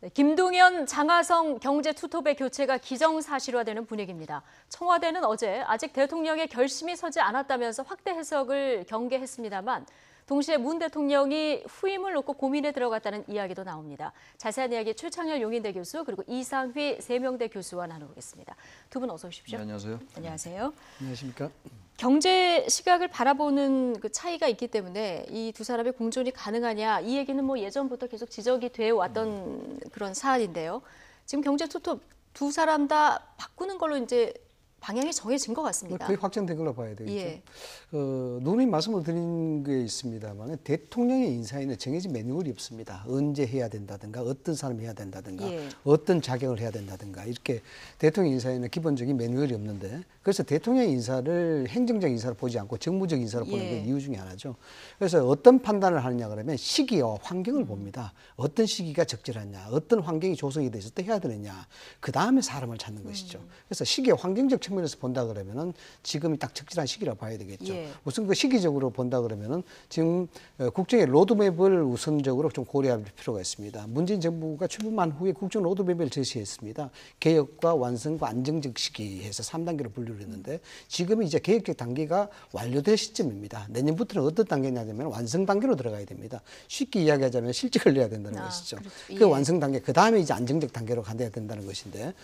네, 김동연, 장하성 경제투톱의 교체가 기정사실화되는 분위기입니다. 청와대는 어제 아직 대통령의 결심이 서지 않았다면서 확대 해석을 경계했습니다만 동시에 문 대통령이 후임을 놓고 고민에 들어갔다는 이야기도 나옵니다. 자세한 이야기 최창열 용인대 교수 그리고 이상휘 세명대 교수와 나누겠습니다. 두 분 어서 오십시오. 네, 안녕하세요. 안녕하세요. 안녕하십니까. 경제 시각을 바라보는 그 차이가 있기 때문에 이 두 사람의 공존이 가능하냐 이 얘기는 뭐 예전부터 계속 지적이 돼 왔던 그런 사안인데요. 지금 경제 투톱 두 사람 다 바꾸는 걸로 이제 방향이 정해진 것 같습니다. 거의 확정된 걸로 봐야 되겠죠. 예. 누누이 말씀을 드린 게 있습니다만 대통령의 인사에는 정해진 매뉴얼이 없습니다. 언제 해야 된다든가 어떤 사람이 해야 된다든가 예. 어떤 자격을 해야 된다든가 이렇게 대통령 인사에는 기본적인 매뉴얼이 없는데 그래서 대통령 인사를 행정적 인사를 보지 않고 정무적 인사를 보는 게 이유 중에 하나죠. 그래서 어떤 판단을 하느냐 그러면 시기와 환경을 봅니다. 어떤 시기가 적절하냐 어떤 환경이 조성이 돼서 또 해야 되느냐 그 다음에 사람을 찾는 것이죠. 그래서 시기와 환경적 측면에서 본다 그러면은 지금이 딱 적절한 시기라고 봐야 되겠죠. 예. 우선 그 시기적으로 본다 그러면은 지금 국정의 로드맵을 우선적으로 좀 고려할 필요가 있습니다. 문재인 정부가 출범한 후에 국정 로드맵을 제시했습니다. 개혁과 완성과 안정적 시기 해서 3단계로 분류를 했는데 지금은 이제 개혁적 단계가 완료될 시점입니다. 내년부터는 어떤 단계냐면 완성 단계로 들어가야 됩니다. 쉽게 이야기하자면 실적을 내야 된다는 것이죠. 그렇죠. 그 예. 완성 단계, 그 다음에 이제 안정적 단계로 가야 된다는 것인데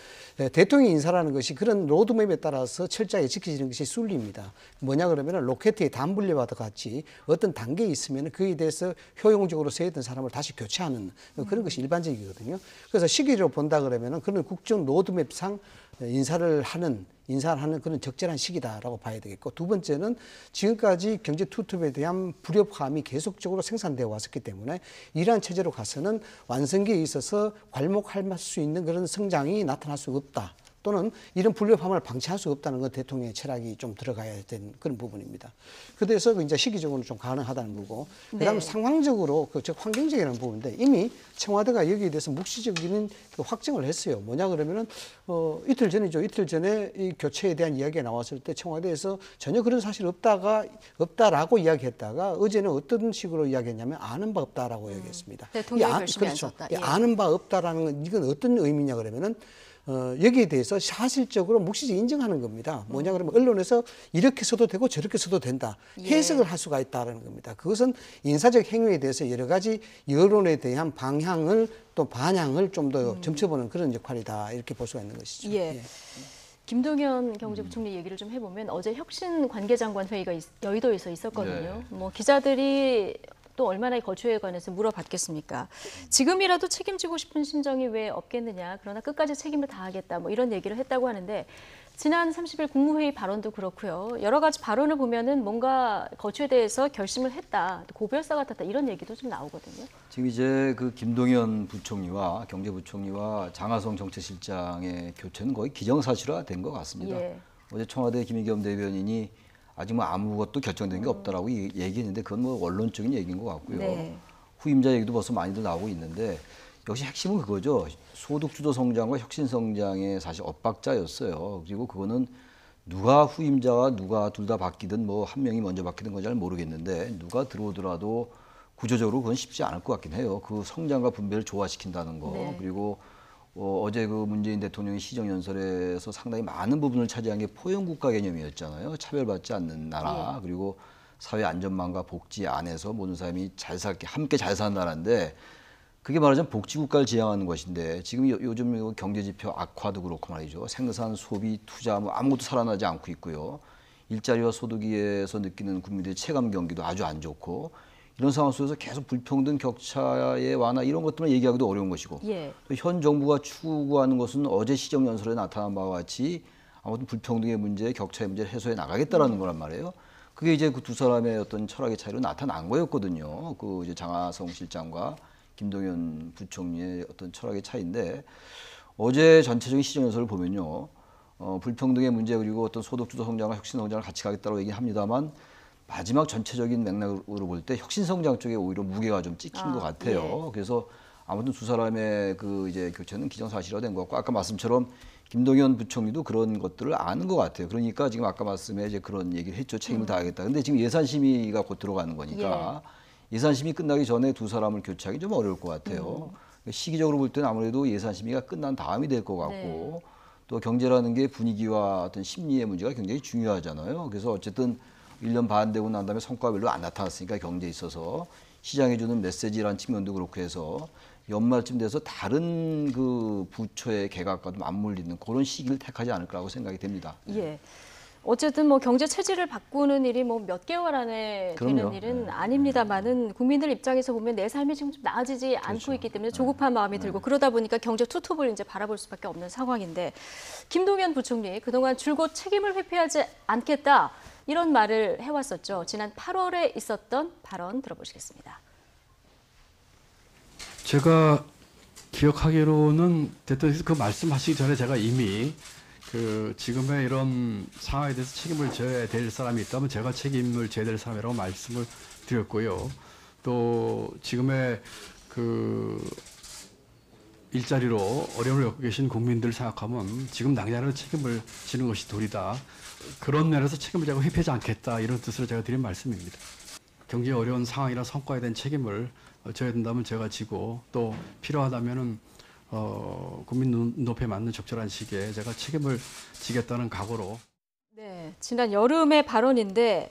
대통령 인사라는 것이 그런 로드맵에 따라서 철저하게 지켜지는 것이 순리입니다. 뭐냐 그러면 로켓의 단분리와 같이 어떤 단계에 있으면 그에 대해서 효용적으로 세웠던 사람을 다시 교체하는 그런 것이 일반적이거든요. 그래서 시기로 본다 그러면 그런 국정 로드맵상 인사를 하는 그런 적절한 시기다라고 봐야 되겠고 두 번째는 지금까지 경제 투톱에 대한 불협화음이 계속적으로 생산되어 왔었기 때문에 이러한 체제로 가서는 완성기에 있어서 괄목할 수 있는 그런 성장이 나타날 수 없다. 또는 이런 불협화음을 방치할 수 없다는 건 대통령의 철학이 좀 들어가야 되는 그런 부분입니다. 그래서 이제 시기적으로 좀 가능하다는 거고, 그다음에 상황적으로 즉 환경적이라는 부분인데 이미 청와대가 여기에 대해서 묵시적인 그 확정을 했어요. 뭐냐 그러면은 이틀 전이죠. 이틀 전에 이 교체에 대한 이야기가 나왔을 때 청와대에서 전혀 그런 사실 없다라고 이야기했다가 어제는 어떤 식으로 이야기했냐면 아는 바 없다라고 이야기했습니다. 대통령의 결심이 안 그렇죠. 섰다. 예. 아는 바 없다라는 건 이건 어떤 의미냐 그러면은. 여기에 대해서 사실적으로 묵시적 인정하는 겁니다. 뭐냐 그러면 언론에서 이렇게 써도 되고 저렇게 써도 된다. 해석을 할 수가 있다는 겁니다. 그것은 인사적 행위에 대해서 여러 가지 여론에 대한 방향을 또 반향을 좀 더 점쳐보는 그런 역할이다. 이렇게 볼 수가 있는 것이죠. 예. 예. 김동연 경제부총리 얘기를 좀 해보면 어제 혁신관계장관 회의가 여의도에서 있었거든요. 뭐 기자들이 또 얼마나 이 거취에 관해서 물어봤겠습니까? 지금이라도 책임지고 싶은 심정이 왜 없겠느냐. 그러나 끝까지 책임을 다하겠다. 뭐 이런 얘기를 했다고 하는데 지난 30일 국무회의 발언도 그렇고요. 여러 가지 발언을 보면은 뭔가 거취에 대해서 결심을 했다. 고별사 같았다. 이런 얘기도 좀 나오거든요. 지금 이제 그 김동연 부총리와 경제부총리와 장하성 정책실장의 교체는 거의 기정사실화된 것 같습니다. 예. 어제 청와대 김의겸 대변인이 아직 뭐 아무것도 결정된 게 없다라고 얘기했는데 그건 뭐 원론적인 얘기인 것 같고요. 네. 후임자 얘기도 벌써 많이들 나오고 있는데 역시 핵심은 그거죠. 소득주도 성장과 혁신 성장의 사실 엇박자였어요. 그리고 그거는 누가 후임자와 누가 둘 다 바뀌든 뭐 한 명이 먼저 바뀌든 건 잘 모르겠는데 누가 들어오더라도 구조적으로 그건 쉽지 않을 것 같긴 해요. 그 성장과 분배를 조화시킨다는 거. 네. 그리고 어제 그 문재인 대통령의 시정연설에서 상당히 많은 부분을 차지한 게 포용국가 개념이었잖아요. 차별받지 않는 나라. 그리고 사회 안전망과 복지 안에서 모든 사람이 잘 살게 함께 잘 사는 나라인데 그게 말하자면 복지국가를 지향하는 것인데 지금 요즘 경제지표 악화도 그렇고 말이죠. 생산, 소비, 투자 뭐 아무것도 살아나지 않고 있고요. 일자리와 소득에서 느끼는 국민들의 체감 경기도 아주 안 좋고 이런 상황 속에서 계속 불평등 격차의 완화 이런 것들만 얘기하기도 어려운 것이고 예. 현 정부가 추구하는 것은 어제 시정연설에 나타난 바와 같이 아무튼 불평등의 문제, 격차의 문제를 해소해 나가겠다라는 거란 말이에요. 그게 이제 그 두 사람의 어떤 철학의 차이로 나타난 거였거든요. 그 이제 장하성 실장과 김동연 부총리의 어떤 철학의 차이인데 어제 전체적인 시정연설을 보면요. 불평등의 문제 그리고 어떤 소득주도 성장과 혁신 성장을 같이 가겠다고 얘기합니다만 마지막 전체적인 맥락으로 볼 때 혁신 성장 쪽에 오히려 무게가 좀 찍힌 것 같아요. 예. 그래서 아무튼 두 사람의 그 이제 교체는 기정사실화된 것 같고 아까 말씀처럼 김동연 부총리도 그런 것들을 아는 것 같아요. 그러니까 지금 아까 말씀에 이제 그런 얘기를 했죠. 책임을 다하겠다. 근데 지금 예산심의가 곧 들어가는 거니까 예산심의 끝나기 전에 두 사람을 교체하기 좀 어려울 것 같아요. 시기적으로 볼 때는 아무래도 예산 심의가 끝난 다음이 될 것 같고 또 경제라는 게 분위기와 어떤 심리의 문제가 굉장히 중요하잖아요. 그래서 어쨌든 1년 반 되고 난 다음에 성과가 별로 안 나타났으니까 경제에 있어서 시장에 주는 메시지라는 측면도 그렇고 해서 연말쯤 돼서 다른 그 부처의 개각과도 맞물리는 그런 시기를 택하지 않을 거라고 생각이 됩니다. 예. 어쨌든 뭐 경제 체질을 바꾸는 일이 뭐 몇 개월 안에 되는 그럼요. 일은 아닙니다만은 국민들 입장에서 보면 내 삶이 지금 좀 나아지지 않고 있기 때문에 조급한 마음이 들고 그러다 보니까 경제 투톱을 이제 바라볼 수밖에 없는 상황인데 김동연 부총리 그동안 줄곧 책임을 회피하지 않겠다 이런 말을 해왔었죠. 지난 8월에 있었던 발언 들어보시겠습니다. 제가 기억하기로는 대통령께서 그 말씀하시기 전에 제가 이미 그 지금의 이런 상황에 대해서 책임을 져야 될 사람이 있다면 제가 책임을 져야 될 사람이라고 말씀을 드렸고요. 또 지금의 그 일자리로 어려움을 겪고 계신 국민들을 생각하면 지금 당장으로 책임을 지는 것이 도리다. 그런 면에서 책임을 제가 회피하지 않겠다. 이런 뜻으로 제가 드린 말씀입니다. 경제 어려운 상황이나 성과에 대한 책임을 져야 된다면 제가 지고 또 필요하다면은 국민 눈높이에 맞는 적절한 시기에 제가 책임을 지겠다는 각오로. 네, 지난 여름의 발언인데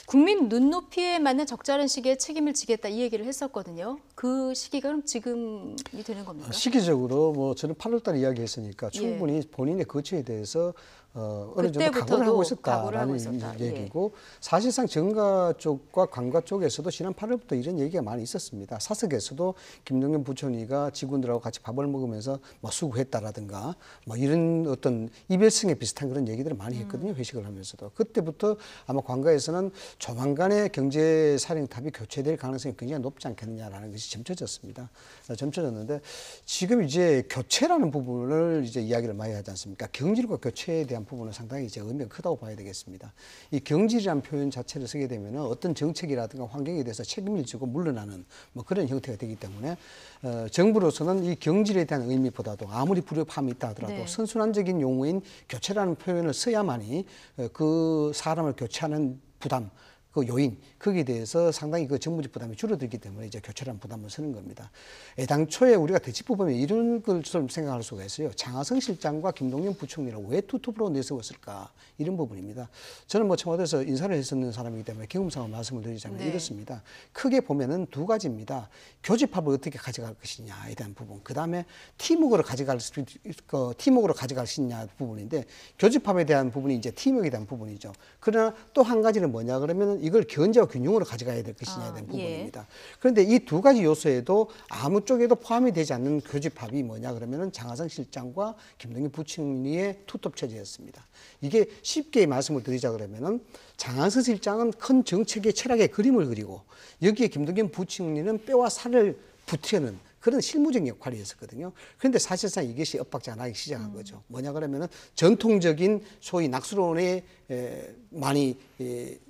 국민 눈높이에 맞는 적절한 시기에 책임을 지겠다 이 얘기를 했었거든요. 그 시기가 그럼 지금이 되는 겁니까? 시기적으로 뭐 저는 8월달 이야기했으니까 충분히 본인의 거취에 대해서 어느 정도 각오를 하고 있었다라는 얘기고 사실상 정가 쪽과 관가 쪽에서도 지난 8월부터 이런 얘기가 많이 있었습니다. 사석에서도 김동연 부총리가 직원들하고 같이 밥을 먹으면서 뭐 수고했다라든가 뭐 이런 어떤 이별성에 비슷한 그런 얘기들을 많이 했거든요. 회식을 하면서도. 그때부터 아마 관가에서는 조만간에 경제사령탑이 교체될 가능성이 굉장히 높지 않겠느냐라는 것이 점쳐졌습니다. 점쳐졌는데 지금 이제 교체라는 부분을 이제 이야기를 많이 하지 않습니까? 경질과 교체에 대한 부분은 상당히 이제 의미가 크다고 봐야 되겠습니다. 이 경질이라는 표현 자체를 쓰게 되면 어떤 정책이라든가 환경에 대해서 책임을 지고 물러나는 뭐 그런 형태가 되기 때문에 정부로서는 이 경질에 대한 의미보다도 아무리 불협화음이 있다 하더라도 선순환적인 용어인 교체라는 표현을 써야만이 그 사람을 교체하는 부담, 그 요인, 거기에 대해서 상당히 그 정부적 부담이 줄어들기 때문에 이제 교체라는 부담을 쓰는 겁니다. 애당초에 우리가 되짚어보면 이런 걸 좀 생각할 수가 있어요. 장하성 실장과 김동연 부총리를 왜 투톱으로 내세웠을까? 이런 부분입니다. 저는 뭐 청와대에서 인사를 했었는 사람이기 때문에 경험상으로 말씀을 드리자면 이렇습니다. 크게 보면은 두 가지입니다. 교집합을 어떻게 가져갈 것이냐에 대한 부분. 그 다음에 팀워크로 가져갈 수 있냐 부분인데 교집합에 대한 부분이 이제 팀워크에 대한 부분이죠. 그러나 또 한 가지는 뭐냐 그러면은 이걸 견제와 균형으로 가져가야 될 것이냐에 대한 부분입니다. 그런데 이 두 가지 요소에도 아무 쪽에도 포함이 되지 않는 교집합이 뭐냐 그러면은 장하성 실장과 김동연 부총리의 투톱 체제였습니다. 이게 쉽게 말씀을 드리자 그러면은 장하성 실장은 큰 정책의 철학의 그림을 그리고 여기에 김동연 부총리는 뼈와 살을 붙이는 그런 실무적 역할이었었거든요. 그런데 사실상 이것이 엇박자가 나기 시작한 거죠. 뭐냐 그러면은 전통적인 소위 낙수론에 많이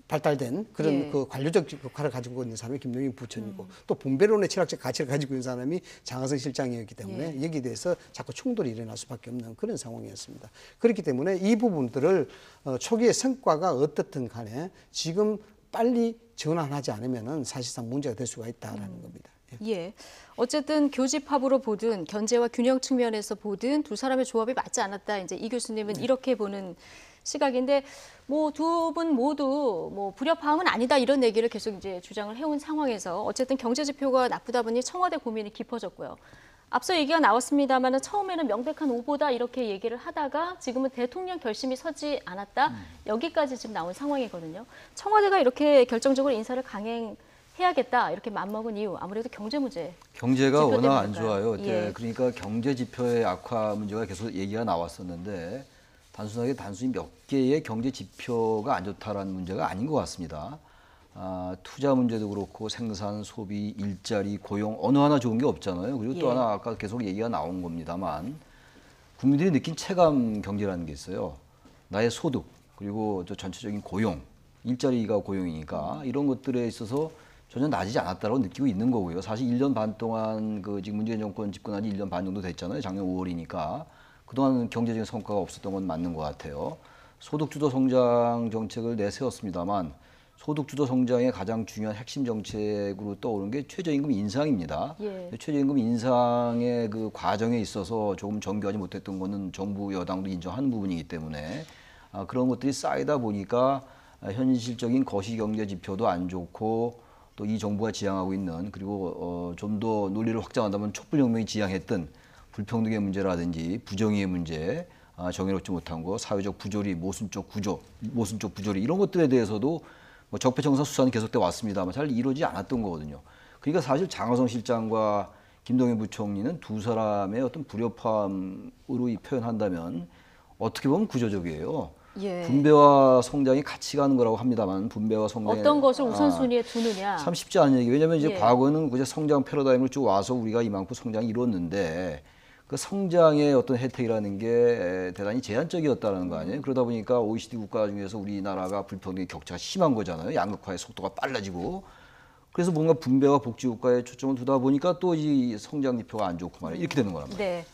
발달된 그런 그 관료적 역할을 가지고 있는 사람이 김동연 부총리고 또 분배론의 철학적 가치를 가지고 있는 사람이 장하성 실장이었기 때문에 여기에 대해서 자꾸 충돌이 일어날 수밖에 없는 그런 상황이었습니다. 그렇기 때문에 이 부분들을 초기의 성과가 어떻든 간에 지금 빨리 전환하지 않으면은 사실상 문제가 될 수가 있다라는 겁니다. 예. 어쨌든 교집합으로 보든 견제와 균형 측면에서 보든 두 사람의 조합이 맞지 않았다. 이제 이 교수님은 이렇게 보는 시각인데 뭐 두 분 모두 뭐 불협화음은 아니다 이런 얘기를 계속 이제 주장을 해온 상황에서 어쨌든 경제 지표가 나쁘다 보니 청와대 고민이 깊어졌고요. 앞서 얘기가 나왔습니다만 처음에는 명백한 오보다 이렇게 얘기를 하다가 지금은 대통령 결심이 서지 않았다. 여기까지 지금 나온 상황이거든요. 청와대가 이렇게 결정적으로 인사를 강행해야겠다 이렇게 맘먹은 이유 아무래도 경제 문제. 경제가 지표 워낙 안 때문일까요? 좋아요. 그러니까 경제 지표의 악화 문제가 계속 얘기가 나왔었는데 단순히 몇 개의 경제 지표가 안 좋다라는 문제가 아닌 것 같습니다. 투자 문제도 그렇고 생산, 소비, 일자리, 고용 어느 하나 좋은 게 없잖아요. 그리고 또 하나 아까 계속 얘기가 나온 겁니다만 국민들이 느낀 체감 경제라는 게 있어요. 나의 소득 그리고 저 전체적인 고용, 일자리가 고용이니까 이런 것들에 있어서 전혀 나아지지 않았다고 느끼고 있는 거고요. 사실 1년 반 동안 그 지금 문재인 정권 집권한 지 1년 반 정도 됐잖아요. 작년 5월이니까. 그동안 경제적인 성과가 없었던 건 맞는 것 같아요. 소득주도 성장 정책을 내세웠습니다만 소득주도 성장의 가장 중요한 핵심 정책으로 떠오르는 게 최저임금 인상입니다. 예. 최저임금 인상의 그 과정에 있어서 조금 정교하지 못했던 거는 정부 여당도 인정하는 부분이기 때문에 그런 것들이 쌓이다 보니까 현실적인 거시경제 지표도 안 좋고 또 이 정부가 지향하고 있는 그리고 좀 더 논리를 확장한다면 촛불혁명이 지향했던 불평등의 문제라든지 부정의의 문제, 정의롭지 못한 거, 사회적 부조리, 모순적 구조, 모순적 부조리 이런 것들에 대해서도 뭐 적폐청산 수사는 계속돼 왔습니다만 잘 이루어지지 않았던 거거든요. 그러니까 사실 장하성 실장과 김동연 부총리는 두 사람의 어떤 불협화음으로 표현한다면 어떻게 보면 구조적이에요. 예. 분배와 성장이 같이 가는 거라고 합니다만 분배와 성장이 어떤 것을 우선순위에 두느냐. 참 쉽지 않은 얘기. 왜냐하면 이제 예. 과거는 그저 성장 패러다임을 쭉 와서 우리가 이만큼 성장이 이뤘는데 그 성장의 어떤 혜택이라는 게 대단히 제한적이었다는 거 아니에요. 그러다 보니까 OECD 국가 중에서 우리나라가 불평등의 격차가 심한 거잖아요. 양극화의 속도가 빨라지고. 그래서 뭔가 분배와 복지 국가에 초점을 두다 보니까 또 이 성장 지표가 안 좋고 말이에요. 이렇게 되는 거란 말이에요. 네.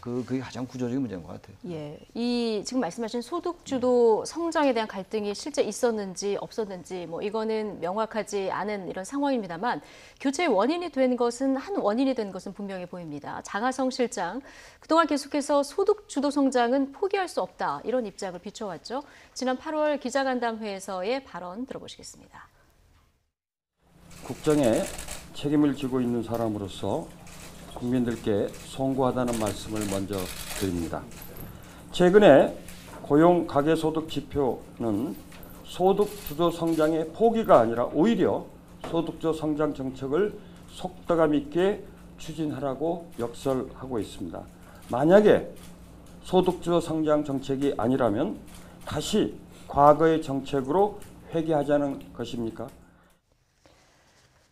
그게 가장 구조적인 문제인 것 같아요. 예, 이 지금 말씀하신 소득주도 성장에 대한 갈등이 실제 있었는지 없었는지 뭐 이거는 명확하지 않은 이런 상황입니다만 교체의 원인이 된 것은 한 원인이 된 것은 분명해 보입니다. 장하성 실장 그동안 계속해서 소득주도 성장은 포기할 수 없다 이런 입장을 비춰왔죠. 지난 8월 기자간담회에서의 발언 들어보시겠습니다. 국정에 책임을 지고 있는 사람으로서 국민들께 송구하다는 말씀을 먼저 드립니다. 최근에 고용 가계소득 지표는 소득주도 성장의 포기가 아니라 오히려 소득주도 성장 정책을 속도감 있게 추진하라고 역설하고 있습니다. 만약에 소득주도 성장 정책이 아니라면 다시 과거의 정책으로 회귀하자는 것입니까?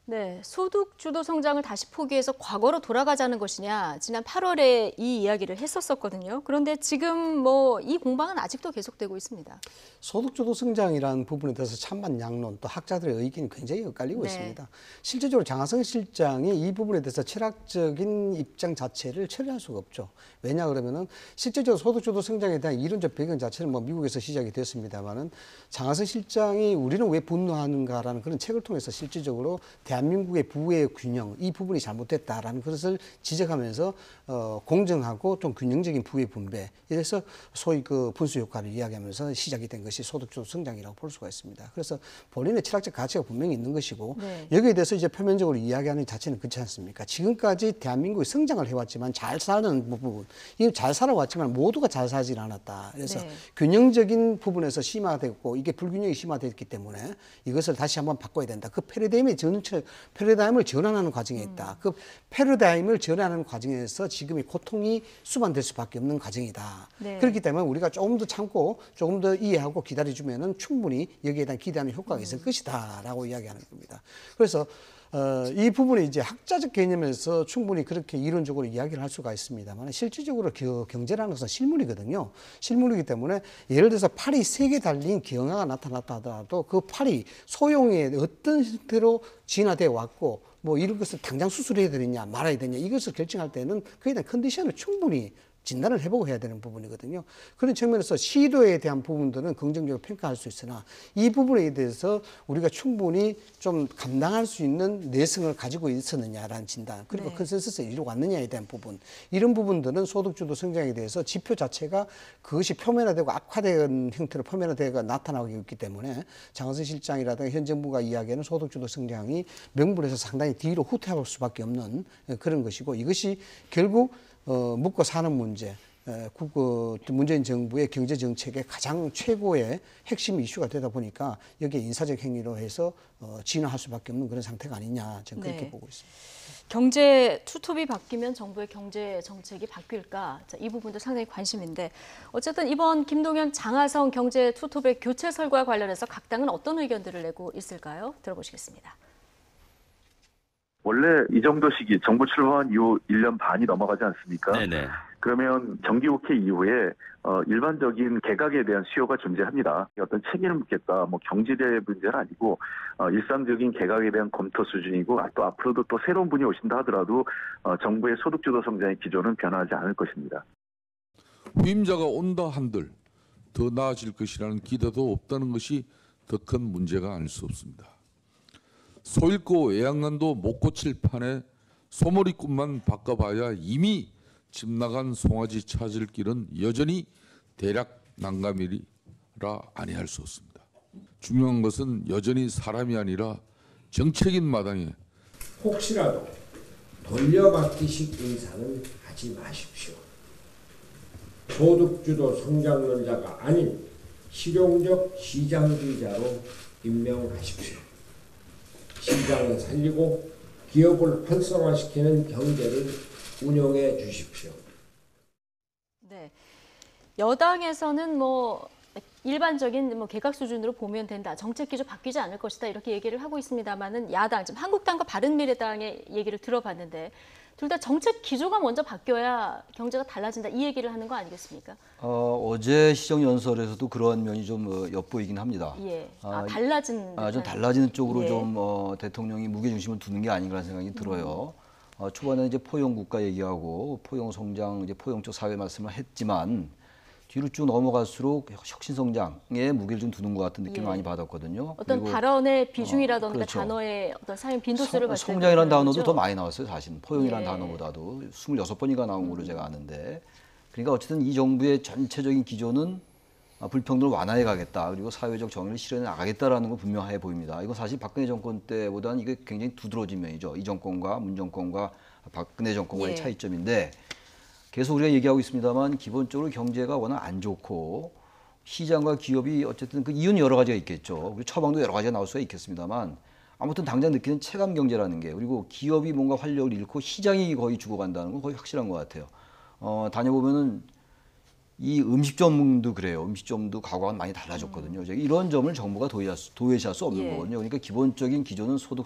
네, 소득주도 성장을 다시 포기해서 과거로 돌아가자는 것이냐 지난 8월에 이 이야기를 했었거든요. 그런데 지금 뭐 이 공방은 아직도 계속되고 있습니다. 소득주도 성장이라는 부분에 대해서 찬반 양론 또 학자들의 의견이 굉장히 엇갈리고 네. 있습니다. 실제적으로 장하성 실장이 이 부분에 대해서 철학적인 입장 자체를 처리할 수가 없죠. 왜냐 그러면은 실제적으로 소득주도 성장에 대한 이론적 배경 자체는 뭐 미국에서 시작이 됐습니다만은 장하성 실장이 우리는 왜 분노하는가라는 그런 책을 통해서 실질적으로 대한민국의 부의 균형 이 부분이 잘못됐다라는 것을 지적하면서 공정하고 좀 균형적인 부의 분배 이래서 소위 그 분수 효과를 이야기하면서 시작이 된 것이 소득주도 성장이라고 볼 수가 있습니다. 그래서 본인의 철학적 가치가 분명히 있는 것이고 네. 여기에 대해서 이제 표면적으로 이야기하는 자체는 그렇지 않습니까? 지금까지 대한민국이 성장을 해왔지만 잘 사는 부분 이 잘 살아왔지만 모두가 잘 살지 않았다. 그래서 네. 균형적인 부분에서 심화됐고 이게 불균형이 심화됐기 때문에 이것을 다시 한번 바꿔야 된다. 그 패러다임을 전환하는 과정에 있다. 그 패러다임을 전환하는 과정에서 지금의 고통이 수반될 수밖에 없는 과정이다. 네. 그렇기 때문에 우리가 조금 더 참고 조금 더 이해하고 기다려주면은 충분히 여기에 대한 기대하는 효과가 있을 것이다라고 이야기하는 겁니다. 그래서 이 부분이 이제 학자적 개념에서 충분히 그렇게 이론적으로 이야기를 할 수가 있습니다만 실질적으로 경제라는 것은 실물이거든요. 실물이기 때문에 예를 들어서 팔이 3개 달린 경화가 나타났다 하더라도 그 팔이 소형의 어떤 형태로 진화되어 왔고 뭐 이런 것을 당장 수술해야 되느냐 말아야 되느냐 이것을 결정할 때는 그에 대한 컨디션을 충분히 진단을 해보고 해야 되는 부분이거든요. 그런 측면에서 시도에 대한 부분들은 긍정적으로 평가할 수 있으나 이 부분에 대해서 우리가 충분히 좀 감당할 수 있는 내성을 가지고 있었느냐라는 진단 그리고 네. 컨센서스에 이루고 왔느냐에 대한 부분 이런 부분들은 소득주도 성장에 대해서 지표 자체가 그것이 표면화되고 악화된 형태로 표면화되고 나타나고 있기 때문에 장하성 실장이라든가 현 정부가 이야기하는 소득주도 성장이 명분에서 상당히 뒤로 후퇴할 수밖에 없는 그런 것이고 이것이 결국 묵고 사는 문제, 문재인 정부의 경제 정책의 가장 최고의 핵심 이슈가 되다 보니까 여기에 인사적 행위로 해서 진화할 수밖에 없는 그런 상태가 아니냐 저는 그렇게 네. 보고 있습니다. 경제 투톱이 바뀌면 정부의 경제 정책이 바뀔까? 자, 이 부분도 상당히 관심인데 어쨌든 이번 김동연 장하성 경제 투톱의 교체설과 관련해서 각 당은 어떤 의견들을 내고 있을까요? 들어보시겠습니다. 원래 이 정도 시기 정부 출범한 이후 1년 반이 넘어가지 않습니까? 네네. 그러면 정기국회 이후에 일반적인 개각에 대한 수요가 존재합니다. 어떤 책임을 묻겠다, 뭐 경제대 문제는 아니고 일상적인 개각에 대한 검토 수준이고 또 앞으로도 또 새로운 분이 오신다 하더라도 정부의 소득주도 성장의 기조는 변하지 않을 것입니다. 후임자가 온다 한들 더 나아질 것이라는 기대도 없다는 것이 더 큰 문제가 아닐 수 없습니다. 소잃고 외양간도 못 고칠 판에 소머리꾼만 바꿔봐야 이미 집 나간 송아지 찾을 길은 여전히 대략 난감이라 아니할 수 없습니다. 중요한 것은 여전히 사람이 아니라 정책인 마당에 혹시라도 돌려받기식 인사는 하지 마십시오. 소득주도 성장론자가 아닌 실용적 시장주의자로 임명하십시오. 시장을 살리고 기업을 활성화시키는 경제를 운영해 주십시오. 네. 여당에서는 뭐 일반적인 뭐 개각 수준으로 보면 된다. 정책 기조 바뀌지 않을 것이다. 이렇게 얘기를 하고 있습니다만은 야당, 지금 한국당과 바른미래당의 얘기를 들어봤는데 둘 다 정책 기조가 먼저 바뀌어야 경제가 달라진다. 이 얘기를 하는 거 아니겠습니까? 어제 시정연설에서도 그러한 면이 좀 엿보이긴 합니다. 예. 좀 듯한. 달라지는 쪽으로 예. 좀 대통령이 무게중심을 두는 게 아닌가라는 생각이 들어요. 초반에 이제 포용 국가 얘기하고 포용 성장, 이제 포용적 사회 말씀을 했지만 뒤로 쭉 넘어갈수록 혁신 성장에 무게를 좀 두는 것 같은 느낌을 예. 많이 받았거든요. 어떤 그리고 발언의 비중이라던가 그렇죠. 단어의 어떤 사용 빈도수를 봤을 때 성장이라는 단어도 거죠? 더 많이 나왔어요, 사실. 포용이라는 예. 단어보다도 26번이가 나온 걸로 제가 아는데. 그러니까 어쨌든 이 정부의 전체적인 기조는 불평등을 완화해 가겠다. 그리고 사회적 정의를 실현해 나가겠다라는 건 분명해 보입니다. 이거 사실 박근혜 정권 때보다는 이게 굉장히 두드러진 면이죠. 이 정권과 문 정권과 박근혜 정권과의 예. 차이점인데 계속 우리가 얘기하고 있습니다만 기본적으로 경제가 워낙 안 좋고 시장과 기업이 어쨌든 그 이유는 여러 가지가 있겠죠. 그리고 처방도 여러 가지가 나올 수가 있겠습니다만 아무튼 당장 느끼는 체감 경제라는 게 그리고 기업이 뭔가 활력을 잃고 시장이 거의 죽어간다는 건 거의 확실한 것 같아요. 다녀보면은 이 음식점도 그래요. 음식점도 과거와는 많이 달라졌거든요. 이런 점을 정부가 도외시할 수 없는 예. 거거든요. 그러니까 기본적인 기조는 소득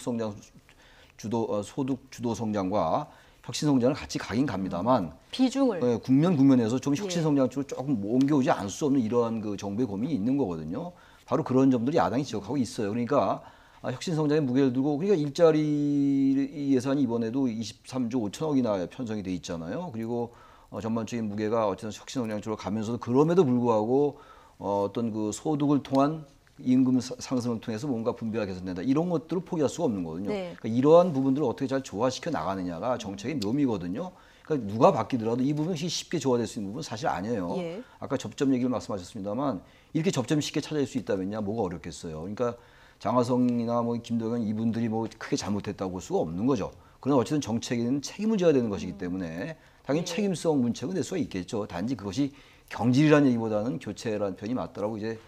주도 성장과 혁신 성장을 같이 가긴 갑니다만 비중을 국면에서 좀 혁신 예. 성장 쪽으로 조금 옮겨오지 않을 수 없는 이러한 그 정부의 고민이 있는 거거든요. 바로 그런 점들이 야당이 지적하고 있어요. 그러니까 혁신 성장에 무게를 두고 그러니까 일자리 예산이 이번에도 23조 5천억이나 편성이 돼 있잖아요. 그리고 전반적인 무게가 어쨌든 혁신 성장 쪽으로 가면서도 그럼에도 불구하고 어떤 그 소득을 통한 임금 상승을 통해서 뭔가 분배가 개선된다. 이런 것들을 포기할 수가 없는 거거든요. 네. 그러니까 이러한 부분들을 어떻게 잘 조화시켜 나가느냐가 정책의 묘미거든요. 그러니까 누가 바뀌더라도 이 부분이 쉽게 조화될 수 있는 부분은 사실 아니에요. 예. 아까 접점 얘기를 말씀하셨습니다만 이렇게 접점이 쉽게 찾아질 수 있다면야 뭐가 어렵겠어요. 그러니까 장하성이나 뭐 김동연 이분들이 뭐 크게 잘못했다고 볼 수가 없는 거죠. 그러나 어쨌든 정책에는 책임을 져야 되는 것이기 때문에 당연히 책임성 문책은 낼 수가 있겠죠. 단지 그것이 경질이라는 얘기보다는 교체라는 표현이 맞더라고 이제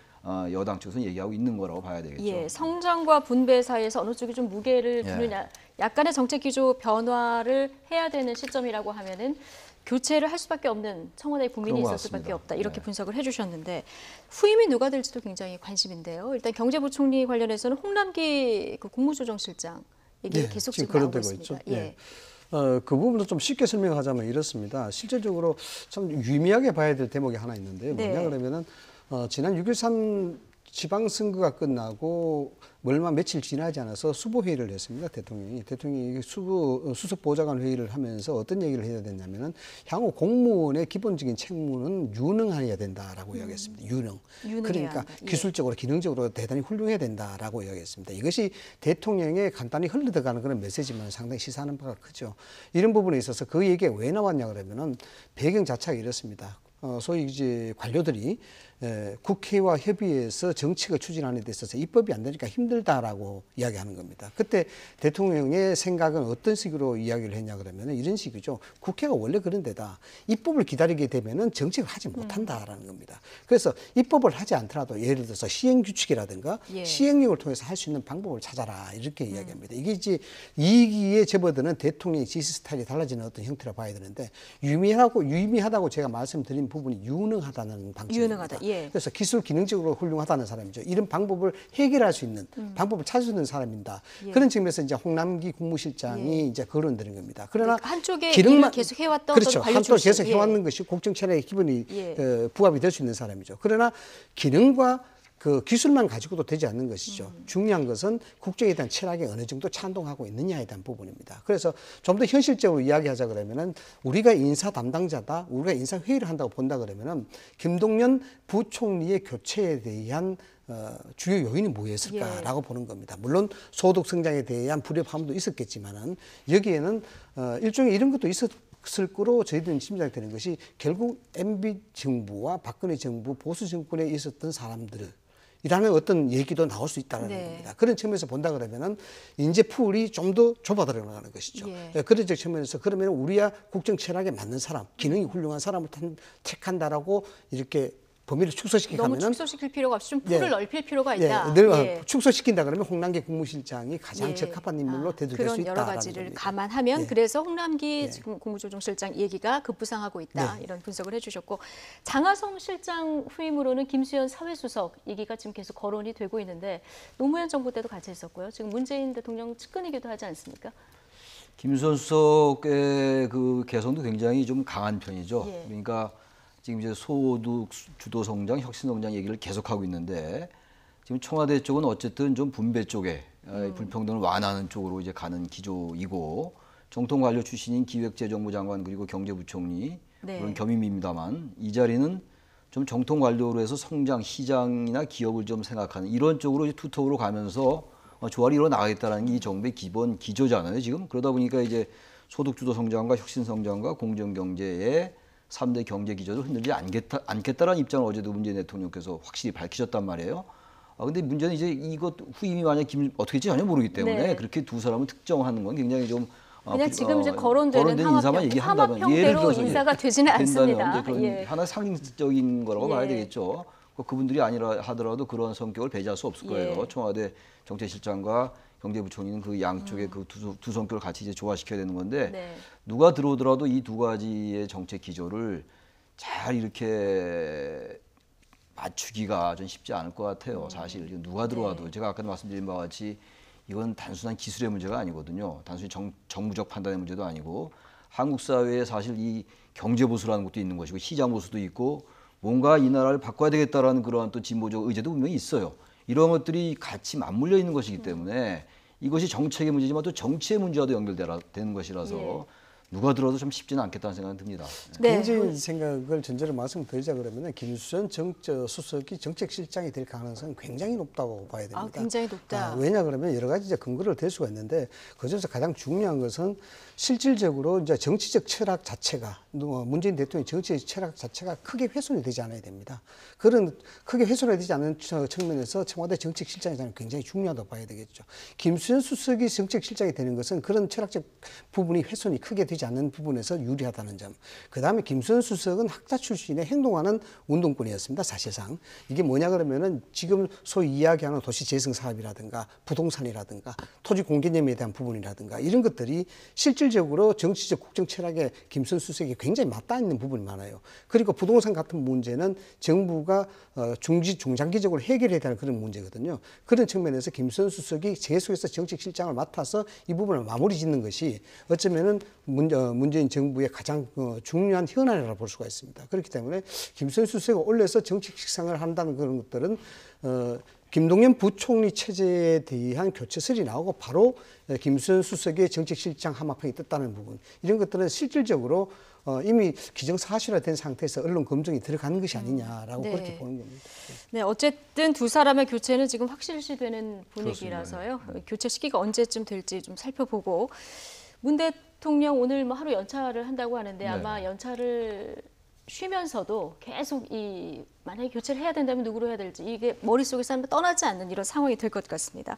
여당 쪽에서는 얘기하고 있는 거라고 봐야 되겠죠. 예, 성장과 분배 사이에서 어느 쪽이 좀 무게를 예. 두느냐, 약간의 정책 기조 변화를 해야 되는 시점이라고 하면은 교체를 할 수밖에 없는 청와대의 국민이 그런 것 있을 수밖에 같습니다. 없다. 이렇게 네. 분석을 해주셨는데 후임이 누가 될지도 굉장히 관심인데요. 일단 경제부총리 관련해서는 홍남기 그 국무조정실장 얘기 네, 계속 지금 지금 나오고 거론되고 있습니다. 있죠. 예. 네. 그 부분도 좀 쉽게 설명하자면 이렇습니다. 실질적으로 참 유의미하게 봐야 될 대목이 하나 있는데요. 네. 뭐냐 그러면은 지난 6.13 지방선거가 끝나고 얼마 며칠 지나지 않아서 수보회의를 했습니다. 대통령이 수석보좌관 회의를 하면서 어떤 얘기를 해야 됐냐면은 향후 공무원의 기본적인 책무는 유능해야 된다라고 이야기했습니다. 유능해야 그러니까 한다. 예. 기술적으로 기능적으로 대단히 훌륭해야 된다라고 이야기했습니다. 이것이 대통령의 간단히 흘러들어가는 그런 메시지만 상당히 시사하는 바가 크죠. 이런 부분에 있어서 그 얘기가 왜 나왔냐 그러면은 배경 자체가 이렇습니다. 소위 이제 관료들이 국회와 협의해서 정책을 추진하는 데 있어서 입법이 안 되니까 힘들다라고 이야기하는 겁니다. 그때 대통령의 생각은 어떤 식으로 이야기를 했냐 그러면 이런 식이죠. 국회가 원래 그런 데다 입법을 기다리게 되면은 정책을 하지 못한다라는 겁니다. 그래서 입법을 하지 않더라도 예를 들어서 시행규칙이라든가 예. 시행령을 통해서 할 수 있는 방법을 찾아라 이렇게 이야기합니다. 이게 이제 이기에 접어드는 대통령의 지시 스타일이 달라지는 어떤 형태라 봐야 되는데 유의미하다고 제가 말씀드린 부분이 유능하다는 방식입니다. 유능하다. 예. 그래서 기술 기능적으로 훌륭하다는 사람이죠. 이런 방법을 해결할 수 있는 방법을 찾을 수 있는 사람입니다. 예. 그런 측면에서 이제 홍남기 국무실장이 이제 거론되는 겁니다. 그러나 한쪽에 기능만- 일을 계속 해왔던 그렇죠. 어떤 관료 한쪽을 출신. 계속 해왔는 것이 국정 체계의 기본이 예. 부합이 될 수 있는 사람이죠. 그러나 기능과 그 기술만 가지고도 되지 않는 것이죠. 중요한 것은 국정에 대한 철학이 어느 정도 찬동하고 있느냐에 대한 부분입니다. 그래서 좀 더 현실적으로 이야기하자 그러면은 우리가 인사 담당자다, 우리가 인사 회의를 한다고 본다 그러면은 김동연 부총리의 교체에 대한 주요 요인이 뭐였을까라고 보는 겁니다. 물론 소득 성장에 대한 불협화음도 있었겠지만은 여기에는 일종의 이런 것도 있었을 거로 저희들은 짐작이 되는 것이 결국 MB 정부와 박근혜 정부 보수 정권에 있었던 사람들이라는 어떤 얘기도 나올 수 있다는 겁니다. 그런 측면에서 본다 그러면은 인재 풀이 좀 더 좁아들어가는 것이죠. 그런 측면에서 그러면 우리야 국정 철학에 맞는 사람, 기능이 훌륭한 사람을 택한다라고 이렇게 범위를 축소시키게 너무 하면은 축소시킬 필요가 없이 좀 풀을 넓힐 필요가 있다. 늘 축소시킨다 그러면 홍남기 국무실장이 가장 적합한 인물로 대두될 수 있다라는 그런 여러 가지를 겁니다. 감안하면 그래서 홍남기 지금 국무조정실장 얘기가 급부상하고 있다. 이런 분석을 해주셨고 장하성 실장 후임으로는 김수현 사회수석 얘기가 지금 계속 거론이 되고 있는데 노무현 정부 때도 같이 했었고요. 지금 문재인 대통령 측근이기도 하지 않습니까? 김수현 수석의 그 개성도 굉장히 좀 강한 편이죠. 그러니까 지금 이제 소득 주도 성장, 혁신 성장 얘기를 계속하고 있는데 지금 청와대 쪽은 어쨌든 좀 분배 쪽에 불평등을 완화하는 쪽으로 이제 가는 기조이고 정통 관료 출신인 기획재정부 장관 그리고 경제부총리 물론 겸임입니다만 이 자리는 좀 정통 관료로 해서 성장, 시장이나 기업을 좀 생각하는 이런 쪽으로 이제 투톱으로 가면서 조화를 이뤄 나가겠다는 게 이 정부의 기본 기조잖아요. 지금 그러다 보니까 이제 소득 주도 성장과 혁신 성장과 공정 경제의 3대 경제 기조를 흔들지 않겠다라는 입장을 어제도 문재인 대통령께서 확실히 밝히셨단 말이에요. 근데 문제는 이제 이것 후임이 만약 어떻게 될지 전혀 모르기 때문에 그렇게 두 사람을 특정하는 건 굉장히 좀 그냥 지금 이제 거론되는 인사만 얘기한다면 화합형대로 인사가 되지는 않습니다. 그런 하나 상징적인 거라고 봐야 되겠죠. 그분들이 아니라 하더라도 그런 성격을 배제할 수 없을 거예요. 청와대 정책실장과 경제부총리는 그 양쪽의 그 두 성격을 같이 이제 조화시켜야 되는 건데 누가 들어오더라도 이 두 가지의 정책 기조를 잘 이렇게 맞추기가 좀 쉽지 않을 것 같아요. 사실 누가 들어와도 제가 아까 말씀드린 바와 같이 이건 단순한 기술의 문제가 아니거든요. 단순히 정무적 판단의 문제도 아니고 한국 사회에 사실 이 경제 보수라는 것도 있는 것이고 시장 보수도 있고 뭔가 이 나라를 바꿔야 되겠다라는 그런 또 진보적 의제도 분명히 있어요. 이런 것들이 같이 맞물려 있는 것이기 때문에 이것이 정책의 문제지만 또 정치의 문제와도 연결되는 것이라서 누가 들어도 좀 쉽지는 않겠다는 생각이 듭니다. 개인적인 생각을 전제로 말씀드리자 그러면 김수현 수석이 정책실장이 될 가능성은 굉장히 높다고 봐야 됩니다. 굉장히 높다. 왜냐 그러면 여러 가지 이제 근거를 댈 수가 있는데 그중에서 가장 중요한 것은 실질적으로 이제 정치적 철학 자체가 문재인 대통령의 정치적 철학 자체가 크게 훼손이 되지 않아야 됩니다. 그런 크게 훼손이 되지 않는 측면에서 청와대 정책실장이 굉장히 중요하다고 봐야 되겠죠. 김수현 수석이 정책실장이 되는 것은 그런 철학적 부분이 훼손이 크게 되지 않는 부분에서 유리하다는 점. 그다음에 김수현 수석은 학자 출신의 행동하는 운동권이었습니다. 사실상 이게 뭐냐 그러면은 지금 소위 이야기하는 도시 재생 사업이라든가 부동산이라든가 토지 공개념에 대한 부분이라든가 이런 것들이 실질적으로 정치적 국정 철학에 김수현 수석이 굉장히 맞닿아 있는 부분이 많아요. 그리고 부동산 같은 문제는 정부가 중장기적으로 해결해야 되는 그런 문제거든요. 그런 측면에서 김수현 수석이 계속해서 정책실장을 맡아서 이 부분을 마무리 짓는 것이 어쩌면은 문재인 정부의 가장 중요한 현안이라고 볼 수가 있습니다. 그렇기 때문에 김수현 수석이 올려서 정책 식상을 한다는 그런 것들은 김동연 부총리 체제에 대한 교체설이 나오고 바로 김수현 수석의 정책실장 하마평이 떴다는 부분 이런 것들은 실질적으로 이미 기정사실화된 상태에서 언론 검증이 들어가는 것이 아니냐라고 그렇게 보는 겁니다. 네, 어쨌든 두 사람의 교체는 지금 확실시되는 분위기라서요. 교체 시기가 언제쯤 될지 좀 살펴보고 문 대통령 오늘 뭐 하루 연차를 한다고 하는데 아마 연차를 쉬면서도 계속 만약에 교체를 해야 된다면 누구로 해야 될지 이게 머릿속에서 떠나지 않는 이런 상황이 될 것 같습니다.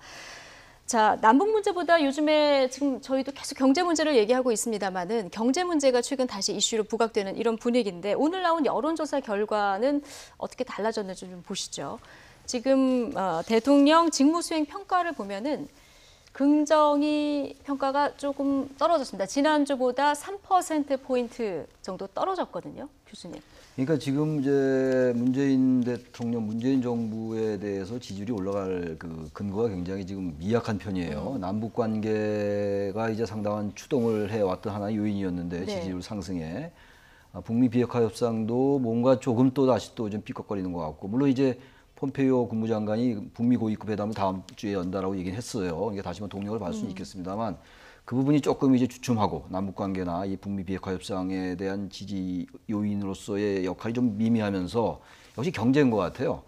자, 남북 문제보다 요즘에 지금 저희도 계속 경제 문제를 얘기하고 있습니다만은 경제 문제가 최근 다시 이슈로 부각되는 이런 분위기인데 오늘 나온 여론조사 결과는 어떻게 달라졌는지 좀 보시죠. 지금 대통령 직무수행 평가를 보면은 긍정이 평가가 조금 떨어졌습니다. 지난주보다 3%포인트 정도 떨어졌거든요, 교수님. 그러니까 지금 이제 문재인 대통령, 문재인 정부에 대해서 지지율이 올라갈 그 근거가 굉장히 지금 미약한 편이에요. 남북 관계가 이제 상당한 추동을 해왔던 하나의 요인이었는데 지지율 상승에 북미 비핵화 협상도 뭔가 조금 또 다시 또 좀 삐걱거리는 것 같고 물론 이제 폼페이오 국무장관이 북미 고위급 회담을 다음 주에 연다라고 얘기는 했어요. 이게 다시 한번 동력을 받을 수는 있겠습니다만 그 부분이 조금 이제 주춤하고 남북 관계나 이 북미 비핵화 협상에 대한 지지 요인으로서의 역할이 좀 미미하면서 역시 경제인 것 같아요.